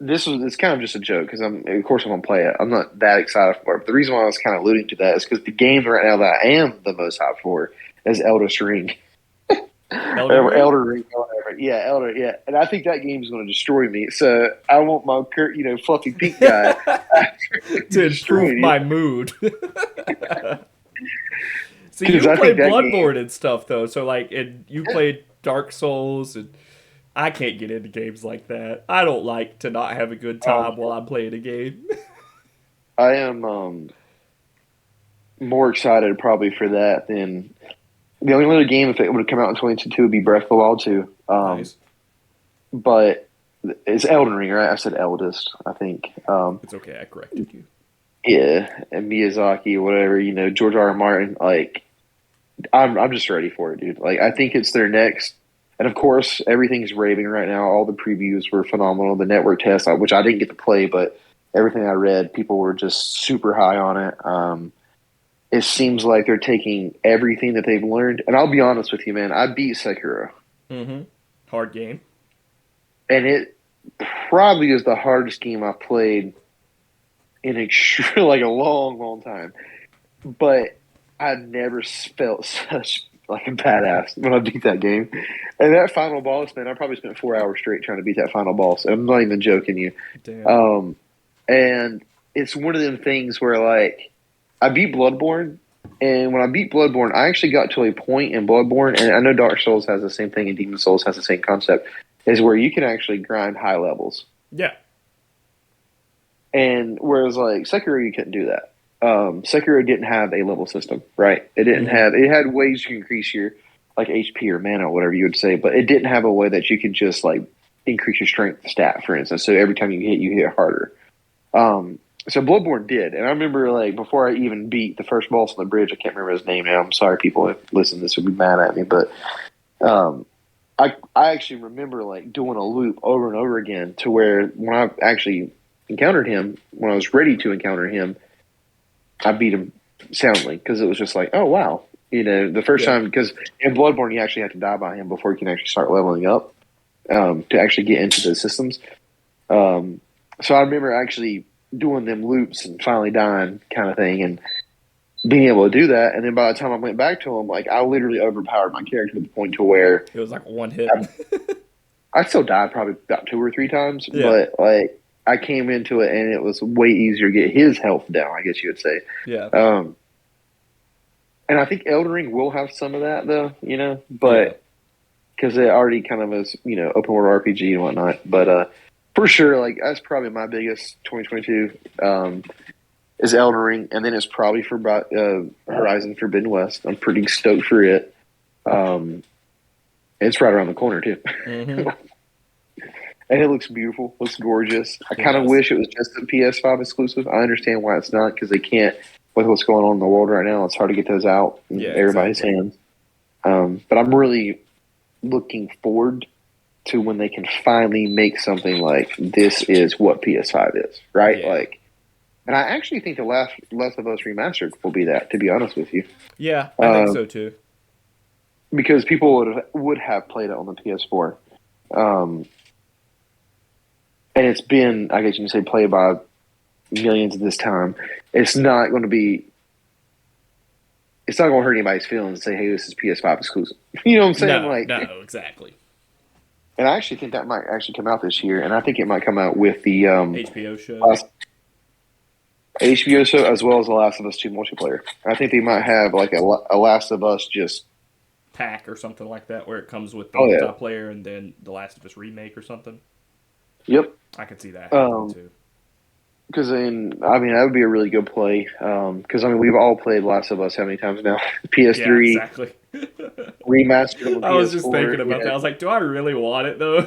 it's kind of just a joke because of course I'm gonna play it. I'm not that excited for it. But the reason why I was kind of alluding to that is because the game right now that I am the most hyped for is Elder Ring. Elden Or Ring. Elder Ring, or whatever. Yeah, Elder. Yeah, and I think that game is going to destroy me. So I want my fluffy pink guy to To destroy improve me my mood. See, because you I play think that game. Bloodborne and stuff though, so like, and you played Dark Souls, and I can't get into games like that. I don't like to not have a good Um, time while I'm playing a game. I am more excited probably for that than the only other game if it would have come out in 2022 would be Breath of the Wild 2. Nice. But it's Elden Ring, right? I said eldest, I think. It's okay. I corrected you. Yeah, and Miyazaki, whatever, George R. R. Martin. Like, I'm just ready for it, dude. Like, I think it's their next. And of course, everything's raving right now. All the previews were phenomenal. The network test, which I didn't get to play, but everything I read, people were just super high on it. It seems like they're taking everything that they've learned. And I'll be honest with you, man. I beat Sekiro. Mm-hmm. Hard game. And it probably is the hardest game I've played in like a long, long time. But I never felt such like a badass when I beat that game. And that final boss, man, I probably spent 4 hours straight trying to beat that final boss. I'm not even joking you. Damn. And it's one of them things where like I beat Bloodborne, and when I beat Bloodborne, I actually got to a point in Bloodborne, and I know Dark Souls has the same thing, and Demon Souls has the same concept, is where you can actually grind high levels. Yeah. And whereas like Sekiro, you couldn't do that. Sekiro didn't have a level system, right? It didn't have. It had ways you can increase your like HP or mana or whatever you would say, but it didn't have a way that you could just like increase your strength stat, for instance. So every time you hit harder. So Bloodborne did, and I remember like before I even beat the first boss on the bridge, I can't remember his name now. I'm sorry, people if listen to this would be mad at me, but I actually remember like doing a loop over and over again to where when I actually encountered him, when I was ready to encounter him, I beat him soundly because it was just like, oh wow, the first time, because in Bloodborne you actually have to die by him before you can actually start leveling up to actually get into the systems. So I remember actually doing them loops and finally dying kind of thing and being able to do that. And then by the time I went back to him, like I literally overpowered my character to the point to where it was like one hit. I still died probably about 2 or 3 times, but like I came into it and it was way easier to get his health down, I guess you would say. Yeah. And I think Elden Ring will have some of that though, but because it already kind of is, open world RPG and whatnot. But for sure, like that's probably my biggest 2022 is Elden Ring, and then it's probably for Horizon Forbidden West. I'm pretty stoked for it. It's right around the corner too, and it looks beautiful, looks gorgeous. I kind of wish it was just a PS5 exclusive. I understand why it's not, because they can't with what's going on in the world right now. It's hard to get those out in everybody's hands. But I'm really looking forward to when they can finally make something like this is what PS5 is, right? Like, and I actually think the Last of Us Remastered will be that, to be honest with you. Yeah, I think so too. Because people would have played it on the PS4. And it's been, I guess you can say, played by millions at this time. It's not going to hurt anybody's feelings to say, hey, this is PS5 exclusive. You know what I'm saying? No, exactly. And I actually think that might actually come out this year, and I think it might come out with the HBO show. HBO show, as well as the Last of Us 2 multiplayer. I think they might have like a Last of Us just pack or something like that, where it comes with the multiplayer and then the Last of Us remake or something. Yep, I could see that happening too. Because then, that would be a really good play. Because we've all played Last of Us how many times now? PS3, yeah, exactly. Remastered on the PS4. I was just thinking about that. I was like, do I really want it though?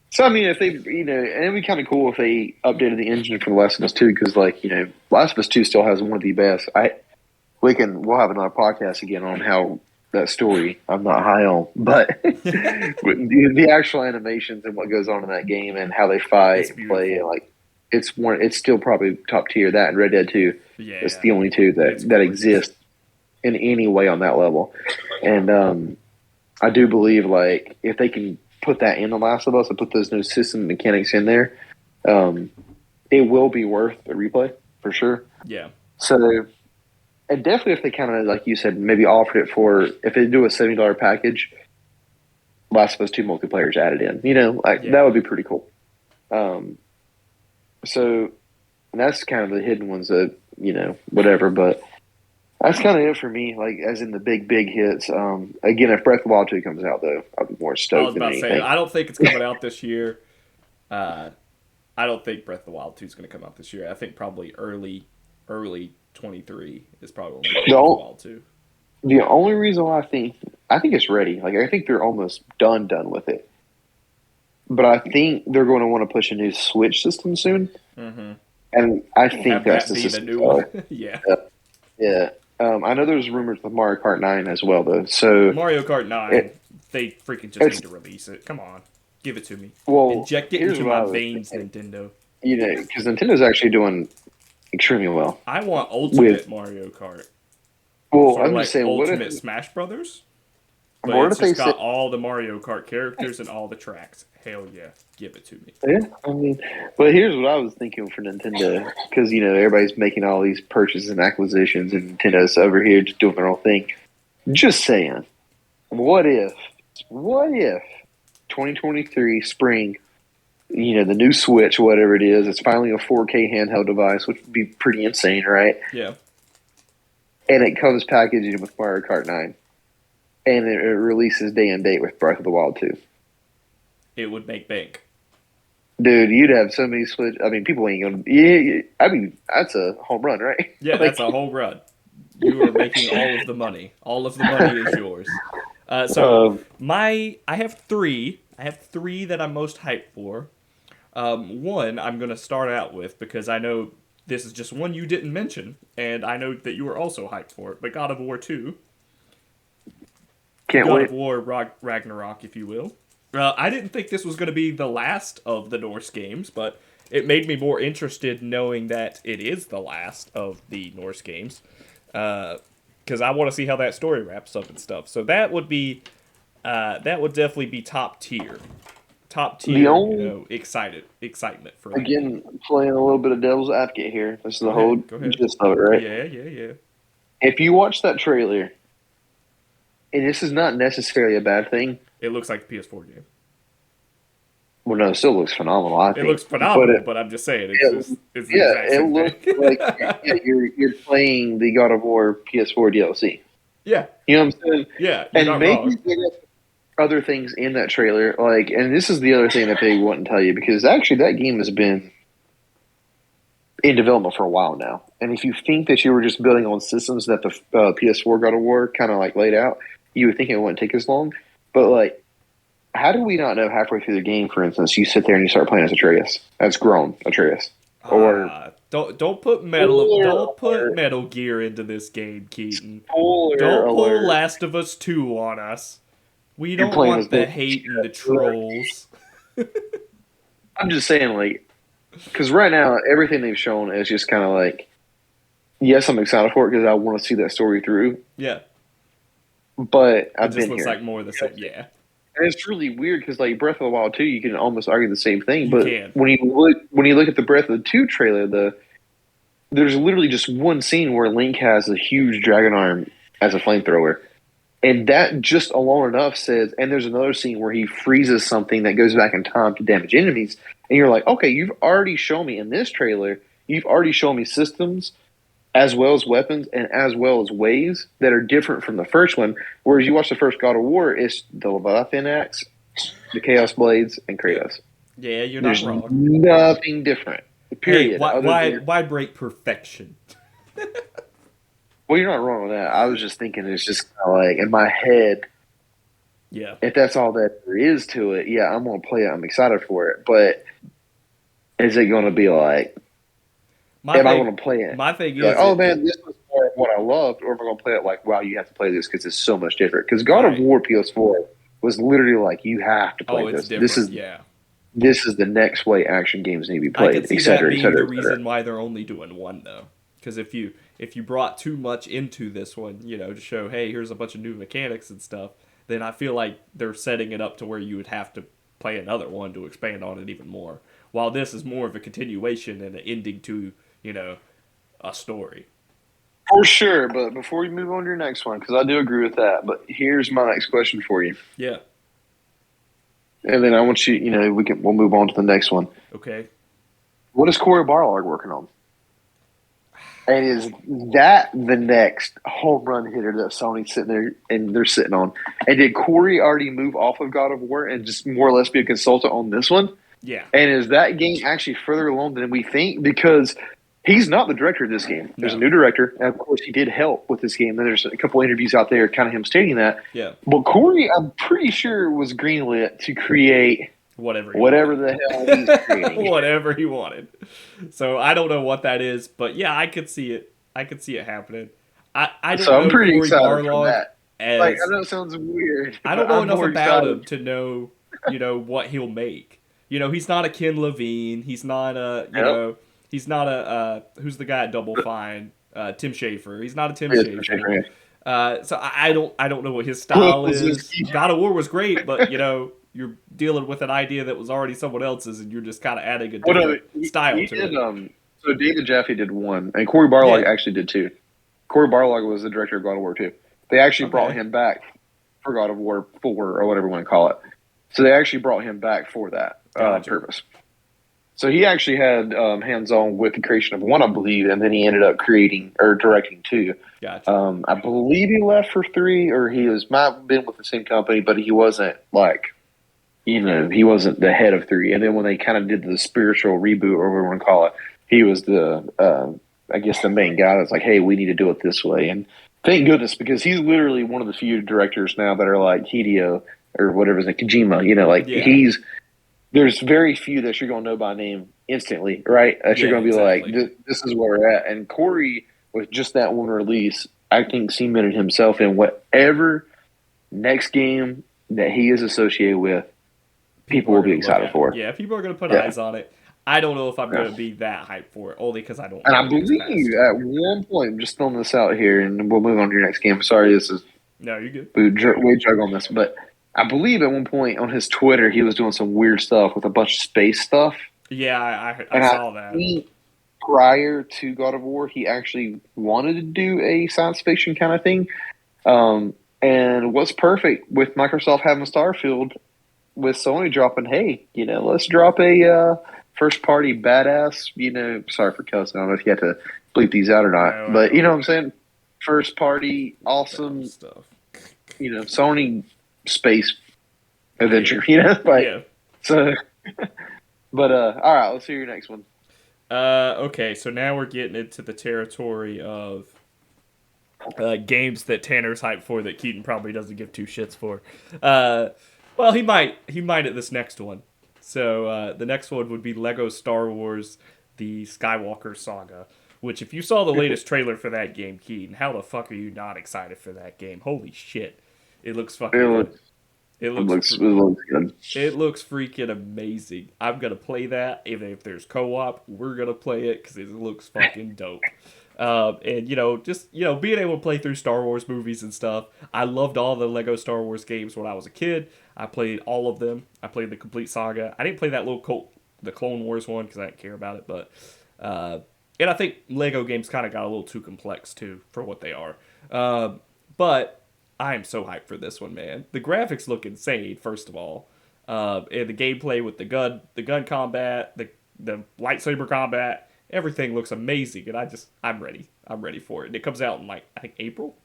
So if they, and it'd be kind of cool if they updated the engine for The Last of Us 2, because Last of Us 2 still has one of the best. We'll have another podcast again on how that story I'm not high on, but the actual animations and what goes on in that game and how they fight and play, it's still probably top tier. That and Red Dead 2, it's the only two that exist in any way on that level. And I do believe if they can put that in The Last of Us and put those new system mechanics in there, it will be worth a replay for sure. Yeah. So, and definitely if they kind of, like you said, maybe offered it if they do a $70 package, Last of Us 2 multiplayer's added in, that would be pretty cool. So that's kind of the hidden ones that, whatever, but that's kind of it for me, as in the big hits. Again, if Breath of the Wild 2 comes out, though, I'll be more stoked. I was about to say, I don't think it's coming out this year. I don't think Breath of the Wild 2 is going to come out this year. I think probably early 23 is probably when Breath of the Wild 2. The only reason why I think it's ready. I think they're almost done with it. But I think they're going to want to push a new Switch system soon. Mm-hmm. And I think that's the system. The new one. Yeah. Yeah. I know there's rumors with Mario Kart 9 as well, though. So Mario Kart 9, they freaking just need to release it. Come on. Give it to me. Well, inject it into my veins, Nintendo. Because Nintendo's actually doing extremely well. I want Ultimate Mario Kart. Well, I'm just saying, Ultimate Smash Brothers? But What it's if they just got said, all the Mario Kart characters and all the tracks. Hell yeah, give it to me. yeah, I mean, but here's what I was thinking for Nintendo, because everybody's making all these purchases and acquisitions, and Nintendo's over here just doing their own thing. Just saying, what if 2023 spring, the new Switch, whatever it is, it's finally a 4K handheld device, which would be pretty insane, right? Yeah. And it comes packaged with Mario Kart 9, and it releases day and date with Breath of the Wild 2. It would make bank. Dude, you'd have so many Switch. I mean, people ain't gonna. Yeah, I mean, that's a home run, right? Yeah, that's a whole run. You are making all of the money. All of the money is yours. I have three. I have three that I'm most hyped for. One I'm going to start out with because I know this is just one you didn't mention, and I know that you were also hyped for it. But God of War 2. Can't God wait. of War Ragnarok, if you will. I didn't think this was going to be the last of the Norse games, but it made me more interested knowing that it is the last of the Norse games. Because I want to see how that story wraps up and stuff. So that would definitely be top tier. Top tier, excitement for that. Again, playing a little bit of devil's advocate here. This is the whole Go ahead. gist of it, right? Yeah. If you watch that trailer, and this is not necessarily a bad thing. It looks like a PS4 game. Well, no, it still looks phenomenal. I think it looks phenomenal, but I'm just saying it's the exact it same looks thing. like you're playing the God of War PS4 DLC. Yeah, you know what I'm saying. Yeah, you're not wrong. Other things in that trailer, and this is the other thing that they wouldn't tell you, because actually that game has been in development for a while now. And if you think that you were just building on systems that the PS4 God of War kind of laid out, you would think it wouldn't take as long. But how do we not know halfway through the game, for instance, you sit there and you start playing as Atreus, as grown Atreus, or don't put Metal Gear into this game, Keaton. Don't pull Last of Us 2 on us. We don't want the hate and the trolls. I'm just saying, because right now everything they've shown is just kind of yes, I'm excited for it because I want to see that story through. Yeah, but it just looks like more of the same. Yeah. And it's really weird because Breath of the Wild 2, you can almost argue the same thing. But when you look at the Breath of the 2 trailer, there's literally just one scene where Link has a huge dragon arm as a flamethrower. And that just alone enough says, and there's another scene where he freezes something that goes back in time to damage enemies. And you're like, okay, you've already shown me in this trailer, you've already shown me systems as well as weapons and as well as ways that are different from the first one. Whereas you watch the first God of War, it's the Leviathan axe, the Chaos Blades, and Kratos. Yeah, you're There's not wrong. Nothing different. Period. Hey, why break perfection? Well, you're not wrong with that. I was just thinking it's just kind of in my head. Yeah. If that's all that there is to it, yeah, I'm going to play it. I'm excited for it. But is it going to be am I going to play it? My thing is, oh man, this was more of what I loved, or am I going to play it wow, you have to play this because it's so much different? Because God of War PS4 was literally you have to play this. This is the next way action games need to be played. I can see that being the reason why they're only doing one though. Because if you brought too much into this one, to show, hey, here's a bunch of new mechanics and stuff, then I feel like they're setting it up to where you would have to play another one to expand on it even more. While this is more of a continuation and an ending to, a story. For sure, but before we move on to your next one, because I do agree with that, but here's my next question for you. Yeah. And then I want you, we'll move on to the next one. Okay. What is Corey Barlog working on? And is that the next home run hitter that Sony's sitting there and they're sitting on? And did Corey already move off of God of War and just more or less be a consultant on this one? Yeah. And is that game actually further along than we think? Because he's not the director of this game. There's a new director. And of course, he did help with this game. And there's a couple interviews out there kind of him stating that. Yeah. But Corey, I'm pretty sure, was greenlit to create whatever the hell he's creating. Whatever he wanted. So I don't know what that is, but yeah, I could see it. I could see it happening. I don't know. I'm pretty Corey excited for that. I know it sounds weird. I don't know enough about him to know, what he'll make. He's not a Ken Levine. He's not a, he's not a, who's the guy at Double Fine? Tim Schafer. He's not a Tim Schafer. So I don't know what his Cliff style is. Bleszinski. God of War was great, but you're dealing with an idea that was already someone else's, and you're just kind of adding a What different style he to did? it. So David Jaffe did one, and Corey Barlog Yeah. actually did two. Corey Barlog was the director of God of War 2. They actually brought Okay. him back for God of War 4 or whatever you want to call it. So they actually brought him back for that Gotcha. purpose. So he actually had hands on with the creation of one, I believe, and then he ended up creating or directing two. Gotcha. I believe he left for three, or might have been with the same company, but he wasn't like he wasn't the head of three. And then when they kind of did the spiritual reboot, or whatever you want to call it, he was I guess the main guy that's like, hey, we need to do it this way. And thank goodness, because he's literally one of the few directors now that are like Hideo or whatever his name, Kojima. Like Yeah. there's very few that you're going to know by name instantly, right? That you're Yeah. going to be like, Exactly. this is where we're at. And Corey, with just that one release, I think cemented himself in whatever next game that he is associated with, people People are will be gonna look excited at it. for. Yeah. People are gonna put Yeah. eyes on it. I don't know if I'm Yeah. gonna be that hyped for it, only because I don't And know I what he's believe past. at one point, I'm just throwing this out here, and we'll move on to your next game. Sorry, this is No, you're good. we jug on this, but I believe at one point on his Twitter, he was doing some weird stuff with a bunch of space stuff. Yeah, I And I saw that. think prior to God of War, he actually wanted to do a science fiction kind of thing. And what's perfect with Microsoft having Starfield, with Sony dropping, hey, let's drop a first party badass, sorry for cussing. I don't know if you have to bleep these out or not, No, I but you know don't. what I'm saying? First party, awesome, Stuff. Sony space Yeah. adventure, Yeah. so, but, all right, let's hear your next one. Okay, so now we're getting into the territory of games that Tanner's hyped for that Keaton probably doesn't give two shits for. Well, he might at this next one. So the next one would be Lego Star Wars: The Skywalker Saga. Which, if you saw the latest trailer for that game, Keaton, how the fuck are you not excited for that game? Holy shit, it looks It fucking good. looks, It it looks looks, it looks good. it looks freaking amazing. I'm gonna play that. Even if there's co-op, we're gonna play it because it looks fucking dope. And just being able to play through Star Wars movies and stuff. I loved all the Lego Star Wars games when I was a kid. I played all of them. I played the complete saga. I didn't play that the Clone Wars one because I didn't care about it. But and I think Lego games kind of got a little too complex too for what they are. But I am so hyped for this one, man. The graphics look insane, first of all, and the gameplay with the gun combat, the lightsaber combat, everything looks amazing, and I'm ready. I'm ready for it. And it comes out in I think April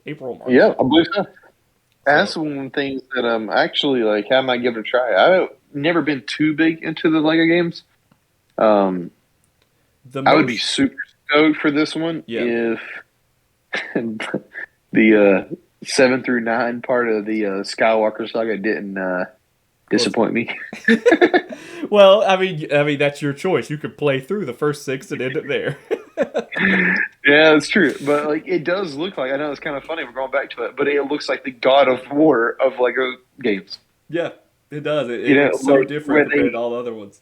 or March. Yeah, I believe so. That's So one of the things that actually like I might give it a try. I've never been too big into the Lego games. the I would be most super stoked for this one yeah. if the 7 through 9 part of the Skywalker saga didn't disappoint me. Well, I mean that's your choice. You could play through the first six and end it there. Yeah, it's true. But like it does look like I know it's kind of funny we're going back to it, but it looks like the God of War of Lego games. Yeah, it does. It looks so Like different where compared to all the other ones.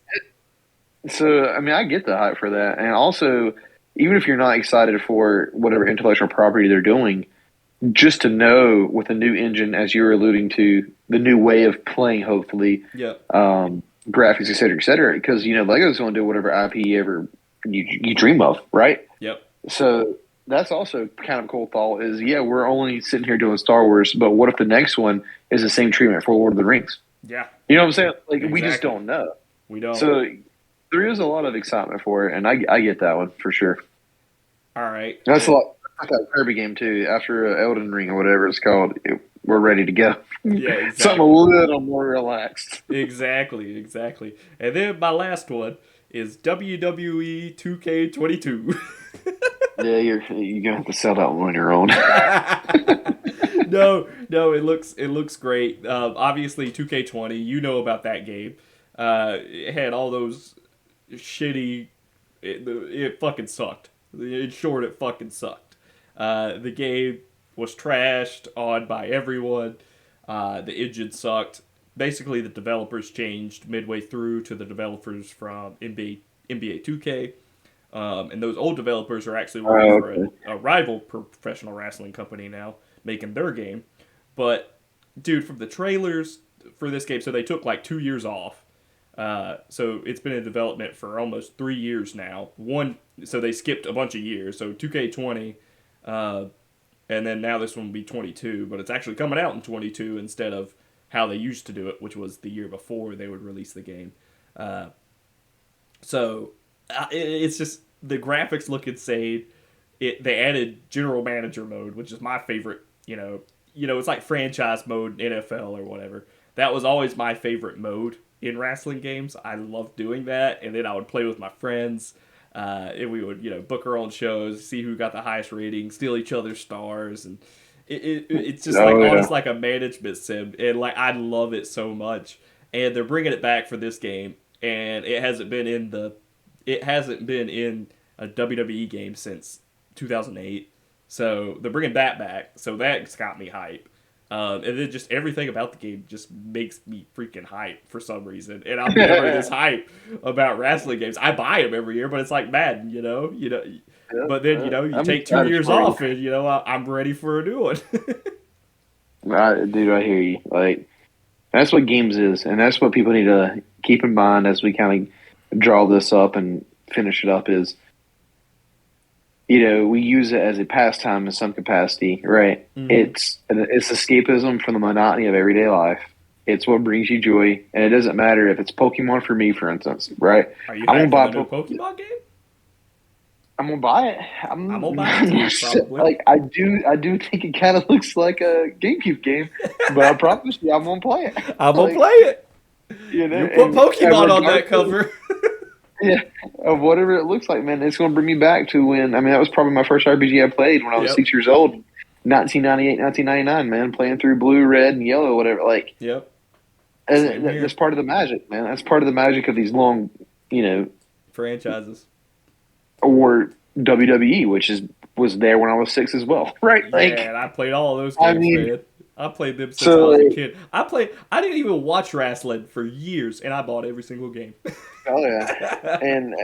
so I mean I get the hype for that. And also even if you're not excited for whatever intellectual property they're doing, just to know with a new engine, as you were alluding to, the new way of playing, hopefully, Yeah. graphics, et cetera, because Lego's going to do whatever IP ever you dream of, right? Yep. So that's also kind of a cool thought. Is we're only sitting here doing Star Wars, but what if the next one is the same treatment for Lord of the Rings? Yeah. You know what I'm saying? Like we just Exactly. don't know. We don't. So there is a lot of excitement for it, and I get that one for sure. All right. That's a lot. Like that Kirby game too. After Elden Ring or whatever it's called, we're ready to go. Yeah, Something a exactly. little more relaxed. Exactly. And then my last one is WWE 2K22. Yeah, you're gonna have to sell that one on your own. No, it looks great. Obviously 2K20, you know about that game. It had all those shitty. It fucking sucked. In short, it fucking sucked. The game was trashed on by everyone. The engine sucked. Basically, the developers changed midway through to the developers from NBA 2K. And those old developers are actually working for a rival professional wrestling company now. making their game. But dude, from the trailers for this game, so they took like 2 years off. So it's been in development for almost 3 years now. So they skipped a bunch of years. So 2K20, and then now this one will be 22, but it's actually coming out in 22 instead of how they used to do it, which was the year before they would release the game. It's just the graphics look insane. They added general manager mode, which is my favorite. It's like franchise mode in NFL or whatever. That was always my favorite mode in wrestling games. I loved doing that, and then I would play with my friends. And we would, book our own shows, see who got the highest rating, steal each other's stars, and it's just almost like a management sim, and like I love it so much. And they're bringing it back for this game, and it hasn't been in a WWE game since 2008. So they're bringing that back. So that's got me hype. And then just everything about the game just makes me freaking hype for some reason. And I'm never this hype about wrestling games. I buy them every year, but it's like Madden, But then, you take 2 years off, and I'm ready for a new one. Dude, I hear you. Like, that's what games is, and that's what people need to keep in mind as we kind of draw this up and finish it up. Is we use it as a pastime in some capacity, right? Mm-hmm. It's escapism from the monotony of everyday life. It's what brings you joy, and it doesn't matter if it's Pokemon for me, for instance, right? Are you hyped for the new Pokemon game? I'm gonna buy it. I'm gonna buy it too, probably. Like I do think it kind of looks like a GameCube game, but I promise you, I'm gonna play it. I'm gonna play it. You put Pokemon on that cover. Yeah, of whatever it looks like, man. It's going to bring me back to when, that was probably my first RPG I played when I was 6 years old. 1998, 1999, man. Playing through blue, red, and yellow, whatever. Like, yep. And that's part of the magic, man. That's part of the magic of these long, franchises. Or WWE, which was there when I was 6 as well, right? Like, yeah, and I played all of those games, man. I played them since I was a kid. I didn't even watch wrestling for years, and I bought every single game. Oh, yeah. And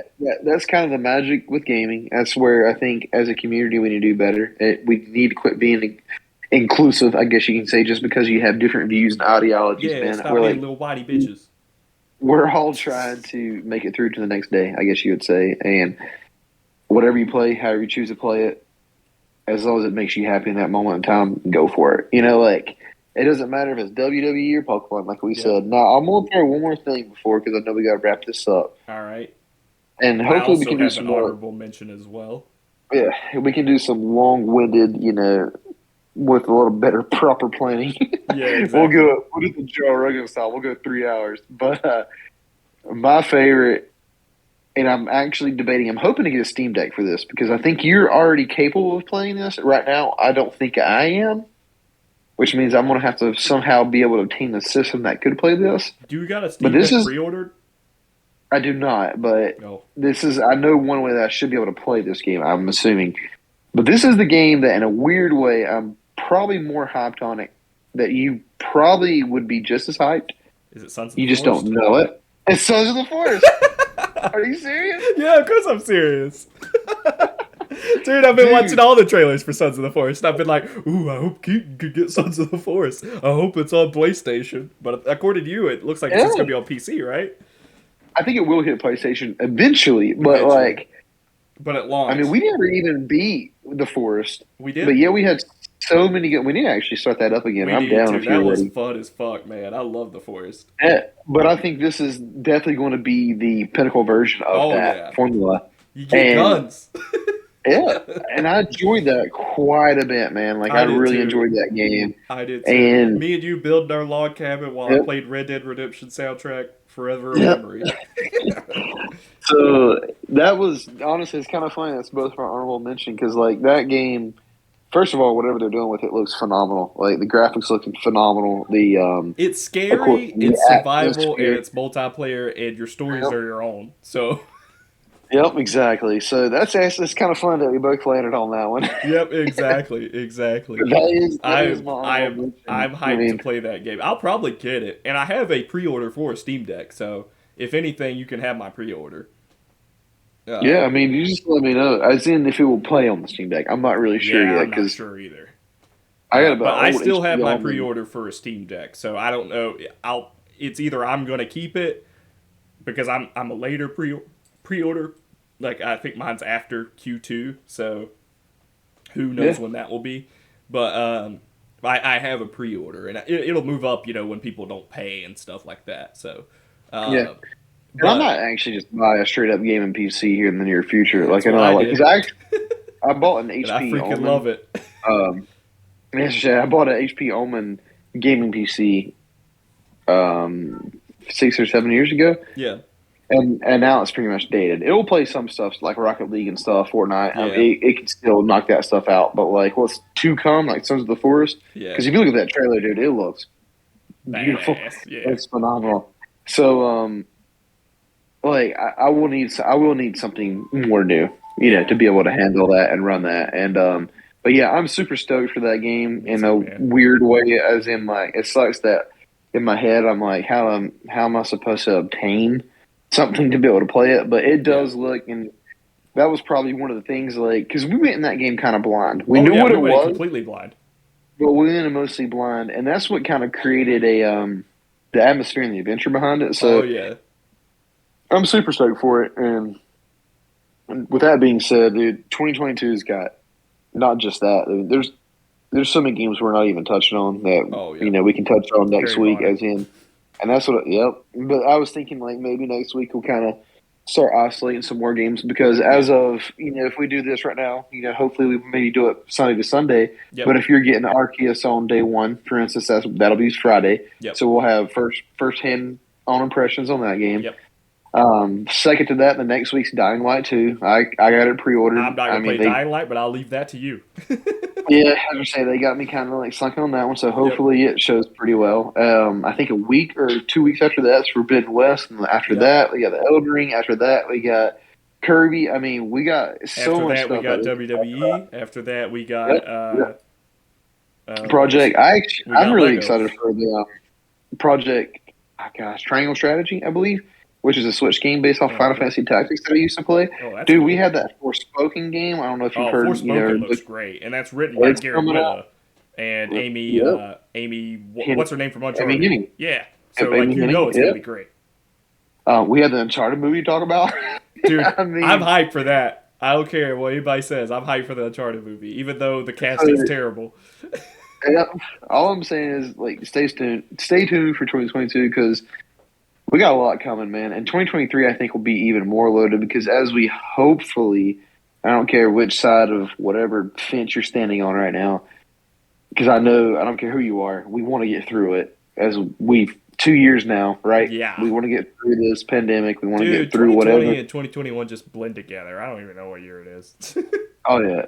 that's kind of the magic with gaming. That's where I think as a community we need to do better. We need to quit being inclusive, I guess you can say, just because you have different views and ideologies, man. Stop being little whitey bitches. We're all trying to make it through to the next day, I guess you would say. And whatever you play, however you choose to play it, as long as it makes you happy in that moment in time, go for it. It doesn't matter if it's WWE or Pokemon, like we said. Now, I'm going to throw one more thing before, because I know we got to wrap this up. All right. And hopefully we can do some honorable mention as well. Yeah, we can do some long-winded, with a little better proper planning. Yeah, exactly. We'll do the Joe Rogan style. We'll go 3 hours. But my favorite. And I'm actually debating, I'm hoping to get a Steam Deck for this, because I think you're already capable of playing this. Right now, I don't think I am, which means I'm going to have to somehow be able to obtain the system that could play this. Do you got a Steam Deck pre-ordered? I do not, but I know one way that I should be able to play this game, I'm assuming. But this is the game that, in a weird way, I'm probably more hyped on it, that you probably would be just as hyped. Is it Sons of the Forest? You just don't know it. It's Sons of the Forest. Are you serious? Yeah, of course I'm serious. Dude, I've been watching all the trailers for Sons of the Forest. I've been like, ooh, I hope Keaton could get Sons of the Forest. I hope it's on PlayStation. But according to you, it looks like it's just going to be on PC, right? I think it will hit PlayStation eventually, but But at launch. we never even beat the Forest. We did? But yeah, we had so many good. We need to actually start that up again. I'm down if you're ready. That was fun as fuck, man. I love the Forest. Yeah, but I think this is definitely going to be the pinnacle version of that formula. You get guns. Yeah, and I enjoyed that quite a bit, man. Like, I really enjoyed that game. I did too. And me and you building our log cabin while I played Red Dead Redemption soundtrack. Forever in memory. So that was, honestly, it's kind of funny. That's both for honorable mention, because like that game, first of all, whatever they're doing with it looks phenomenal. Like, the graphics look phenomenal. It's scary, it's survival, and it's multiplayer, and your stories are your own. So. Yep, exactly. So that's kind of fun that we both landed on that one. Yep, exactly. I'm hyped to play that game. I'll probably get it, and I have a pre-order for a Steam Deck. So if anything, you can have my pre-order. Yeah, you just let me know. As in, if it will play on the Steam Deck. I'm not really sure yet. I'm not sure either. I got But about I old still have HBO my on me. pre-order for a Steam Deck, so I don't know. It's either I'm gonna keep it because I'm a later pre-order. Like I think mine's after Q2, so who Yeah, knows when that will be. But I have a pre-order, and it'll move up, when people don't pay and stuff like that. So, yeah. uh, And I but might actually just buy a straight up gaming PC here in the near future. that's Like I what know, I like because did, I bought an and I HP freaking Omen. love it. Um, Yesterday I bought an HP Omen gaming PC 6 or 7 years ago, Yeah, and now it's pretty much dated. It will play some stuff like Rocket League and stuff, Fortnite. yeah, It can still knock that stuff out. But like what's to come, like Sons of the Forest, yeah. because if you look at that trailer, dude, it looks beautiful. Badass. Yeah, It's phenomenal. So like I will need something more new, yeah. to be able to handle that and run that. And but yeah, I'm super stoked for that game Me in too, a man. weird way. As in, like, it sucks that in my head I'm like, how am I supposed to obtain something to be able to play it? But it Yeah. does look, and that was probably one of the things, like, because we went in that game kind of blind. We Oh knew yeah, what we it went in was, completely blind. but we went in mostly blind, and that's what kind of created a the atmosphere and the adventure behind it. Oh So yeah, I'm super stoked for it. And with that being said, dude, 2022's got not just that. I mean, there's so many games we're not even touching on that oh yeah. we can touch on next Very week, minor. as in, and that's what. Yep. But I was thinking like maybe next week we'll kind of start isolating some more games because Yeah. as of if we do this right now, hopefully we maybe do it Sunday to Sunday. Yep. But if you're getting Arceus on day one, for instance, that'll be Friday. Yep. So we'll have first hand on impressions on that game. Yep. Second to that, the next week's Dying Light 2. I got it pre-ordered. I'm not I gonna mean, play Dying Light, but I'll leave that to you. yeah, as I say, they got me kind of like sunken on that one. So Yep. hopefully it shows pretty well. I think a week or 2 weeks after that's Forbidden West, and after Yep. that we got the Elden Ring. After that we got Kirby. I mean, we got so After much that, we stuff that got we can talk WWE. about. After that, we got Yep, yep. what was Project. it? We I'm got really Lego. excited for the Project. Oh gosh, Triangle Strategy, I believe, which is a Switch game based off Final Okay. Fantasy Tactics that I used to play. Oh, that's Dude, we cool. had that Forspoken game. I don't know if you've Oh, heard. Forspoken looks great, and that's written by It's Gary coming out. Whitta and Amy. Yep. What's her name from I mean, Uncharted? Henning. Yeah. So Yep, Amy like Henning. it's gonna Yep. be great, We had the Uncharted movie to talk about. dude. I I'm mean, hyped for that. I don't care what anybody says. I'm hyped for the Uncharted movie, even though the so, casting's terrible. yeah, all I'm saying is like stay tuned for 2022 because we got a lot coming, man. And 2023, I think, will be even more loaded because as we hopefully, I don't care which side of whatever fence you're standing on right now, because I know I don't care who you are, we want to get through it. As we've 2 years now, right? Yeah. We want to get through this pandemic. We want to Dude, get through 2020 whatever. and 2021 just blend together. I don't even know what year it is. Oh yeah,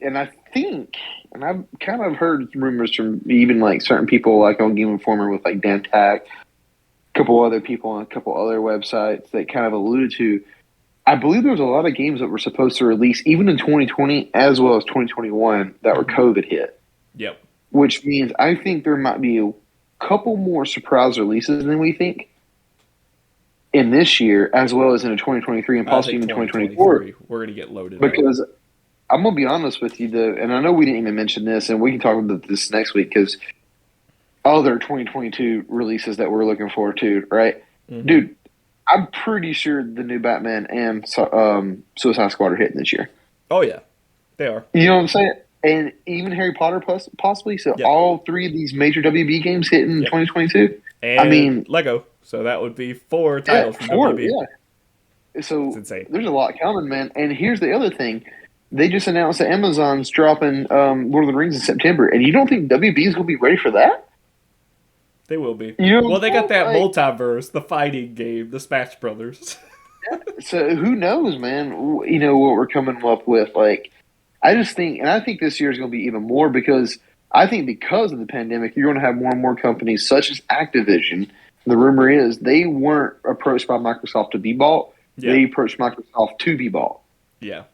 and I think, and I've kind of heard rumors from even like certain people, like on Game Informer with like Dan Tack, a couple other people on a couple other websites that kind of alluded to. I believe there was a lot of games that were supposed to release even in 2020 as well as 2021 that were Mhm. COVID hit, Yep. which means I think there might be a couple more surprise releases than we think in this year, as well as in 2023 and I possibly think even 2024. 2023 we're gonna get loaded up. Because I'm gonna be honest with you, though, and I know we didn't even mention this, and we can talk about this next week because other 2022 releases that we're looking forward to, right? Mhm. Dude, I'm pretty sure the new Batman and Suicide Squad are hitting this year. Oh yeah, they are. You know what I'm saying? And even Harry Potter possibly. So Yep. all three of these major WB games hitting in Yep. 2022. I And mean, Lego. So that would be 4 yeah, titles from four, WB. yeah. It's So insane. there's a lot coming, man. And here's the other thing. They just announced that Amazon's dropping Lord of the Rings in September. And you don't think WB is going to be ready for that? They will be. You know Well, they got what that I'm saying? multiverse, the fighting game, the Smash Brothers. So who knows, man? You know what we're coming up with. Like, I just think, and I think this year is going to be even more because I think because of the pandemic, you're going to have more and more companies such as Activision. The rumor is they weren't approached by Microsoft to be bought. Yeah. They approached Microsoft to be bought. Yeah.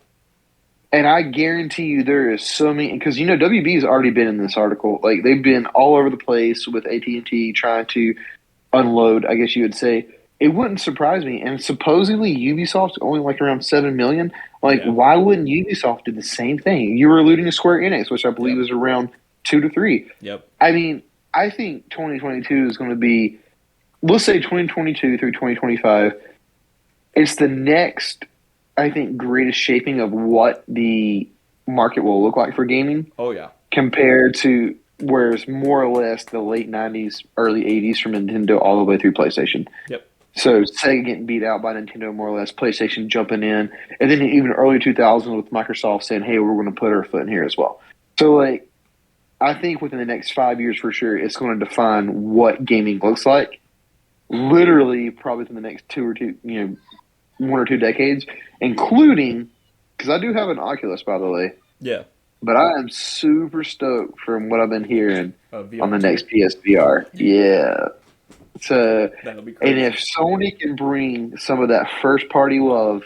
And I guarantee you there is so many because WB has already been in this article. Like they've been all over the place with AT&T trying to unload, I guess you would say, it wouldn't surprise me. And supposedly Ubisoft's only like around 7 million. Like, Yeah. why wouldn't Ubisoft do the same thing? You were alluding to Square Enix, which I believe Yep. is around 2 to 3. Yep. I mean, I think 2022 is going to be, let's say 2022 through 2025. It's the next, I think, greatest shaping of what the market will look like for gaming Oh yeah. compared to whereas more or less the late 90s, early 80s from Nintendo all the way through PlayStation. Yep. So Sega getting beat out by Nintendo more or less, PlayStation jumping in, and then even early 2000s with Microsoft saying, hey, we're going to put our foot in here as well. So, like, I think within the next 5 years for sure, it's going to define what gaming looks like. Literally, probably within the next 1 or 2 decades, including, because I do have an Oculus, by the way. Yeah. But I am super stoked from what I've been hearing on the VR next too. PSVR. Yeah. So, That'll be and crazy. if Sony can bring some of that first party love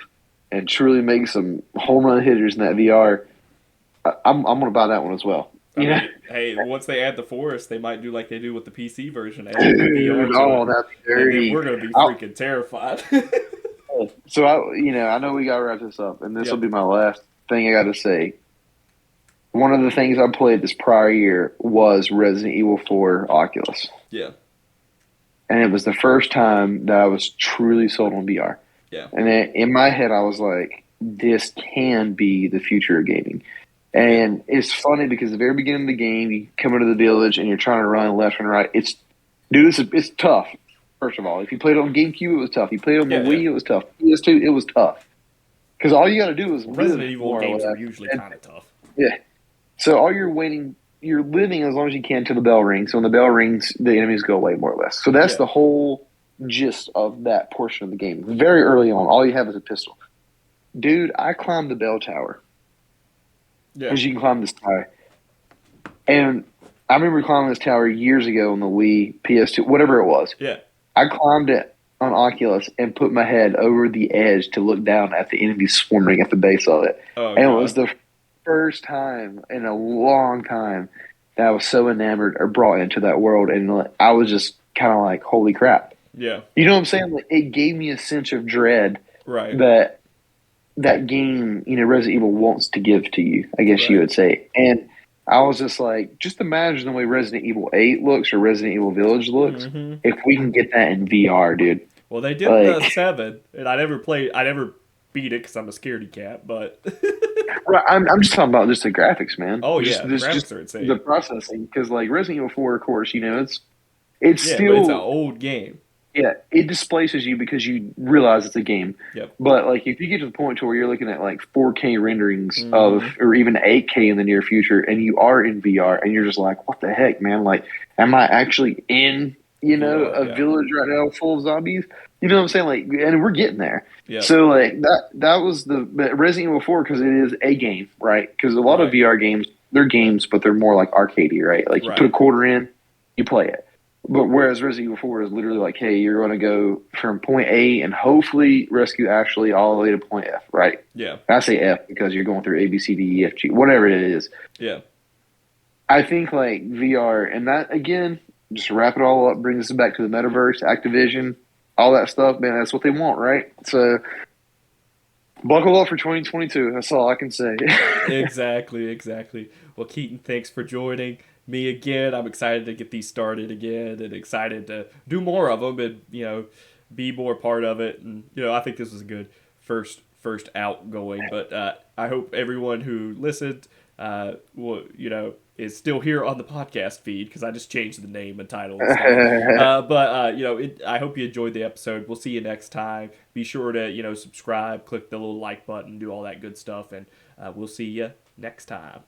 and truly make some home run hitters in that VR, I'm going to buy that one as well. I You know? mean, hey, once they add the Forest, they might do like they do with the PC version, add a little VR Dude, to oh, it, that'd be and then dirty. we're gonna be I, freaking terrified. so, I know we got to wrap this up, and this will Yep. be my last thing I got to say. One of the things I played this prior year was Resident Evil 4 Oculus. Yeah. And it was the first time that I was truly sold on VR. Yeah. And in my head, I was like, this can be the future of gaming. Yeah. And it's funny because the very beginning of the game, you come into the village and you're trying to run left and right. It's tough. First of all, if you played it on GameCube, it was tough. You played it on the Yeah. Wii, it was tough. PS2, it was tough. Because all you got to do is Resident live, Evil more or games are less. usually And- kind of tough. yeah. So all you're living as long as you can till the bell rings. So when the bell rings, the enemies go away more or less. So that's Yeah. the whole gist of that portion of the game. Very early on, all you have is a pistol. Dude, I climbed the bell tower. Yeah. Because you can climb this tower. And I remember climbing this tower years ago on the Wii, PS2, whatever it was. Yeah. I climbed it on Oculus and put my head over the edge to look down at the enemies swarming at the base of it. Oh, And God. it was the first time in a long time that I was so enamored or brought into that world. And I was just kind of like, holy crap. Yeah. You know what I'm saying? Like, it gave me a sense of dread Right. that game, Resident Evil wants to give to you, I guess you Right. would say. And I was just like, just imagine the way Resident Evil 8 looks or Resident Evil Village looks Mm-hmm. if we can get that in VR, dude. Well, they did Like- the 7, and I never beat it because I'm a scaredy cat, but Right, I'm just talking about just the graphics, man. oh just, yeah, the just, graphics just are insane. the processing, because like Resident Evil 4, of course, it's Yeah, still but it's an old game. yeah, it displaces you because you realize it's a game. Yep. But like if you get to the point to where you're looking at like 4K renderings Mhm. of or even 8K in the near future, and you are in VR, and you're just like, what the heck, man? Like, am I actually in VR, a yeah. village right now full of zombies? You know what I'm saying? Like, and we're getting there. Yeah. So like that was but Resident Evil 4 because it is a game, right? Because a lot of Right. VR games, they're games, but they're more like arcadey, right? Like you Right. put a quarter in, you play it. But whereas Resident Evil 4 is literally like, hey, you're going to go from point A and hopefully rescue Ashley all the way to point F, right? Yeah. I say F because you're going through A, B, C, D, E, F, G, whatever it is. Yeah. I think like VR, and that again, just to wrap it all up, brings us back to the metaverse, Activision, all that stuff, man. That's what they want, right? So buckle up for 2022. That's all I can say. Exactly. Well, Keaton, thanks for joining me again. I'm excited to get these started again and excited to do more of them and, be more part of it. And, I think this was a good first outgoing, but I hope everyone who listened, is still here on the podcast feed because I just changed the name and title and stuff. I hope you enjoyed the episode. We'll see you next time. Be sure to, subscribe, click the little like button, do all that good stuff, and we'll see you next time.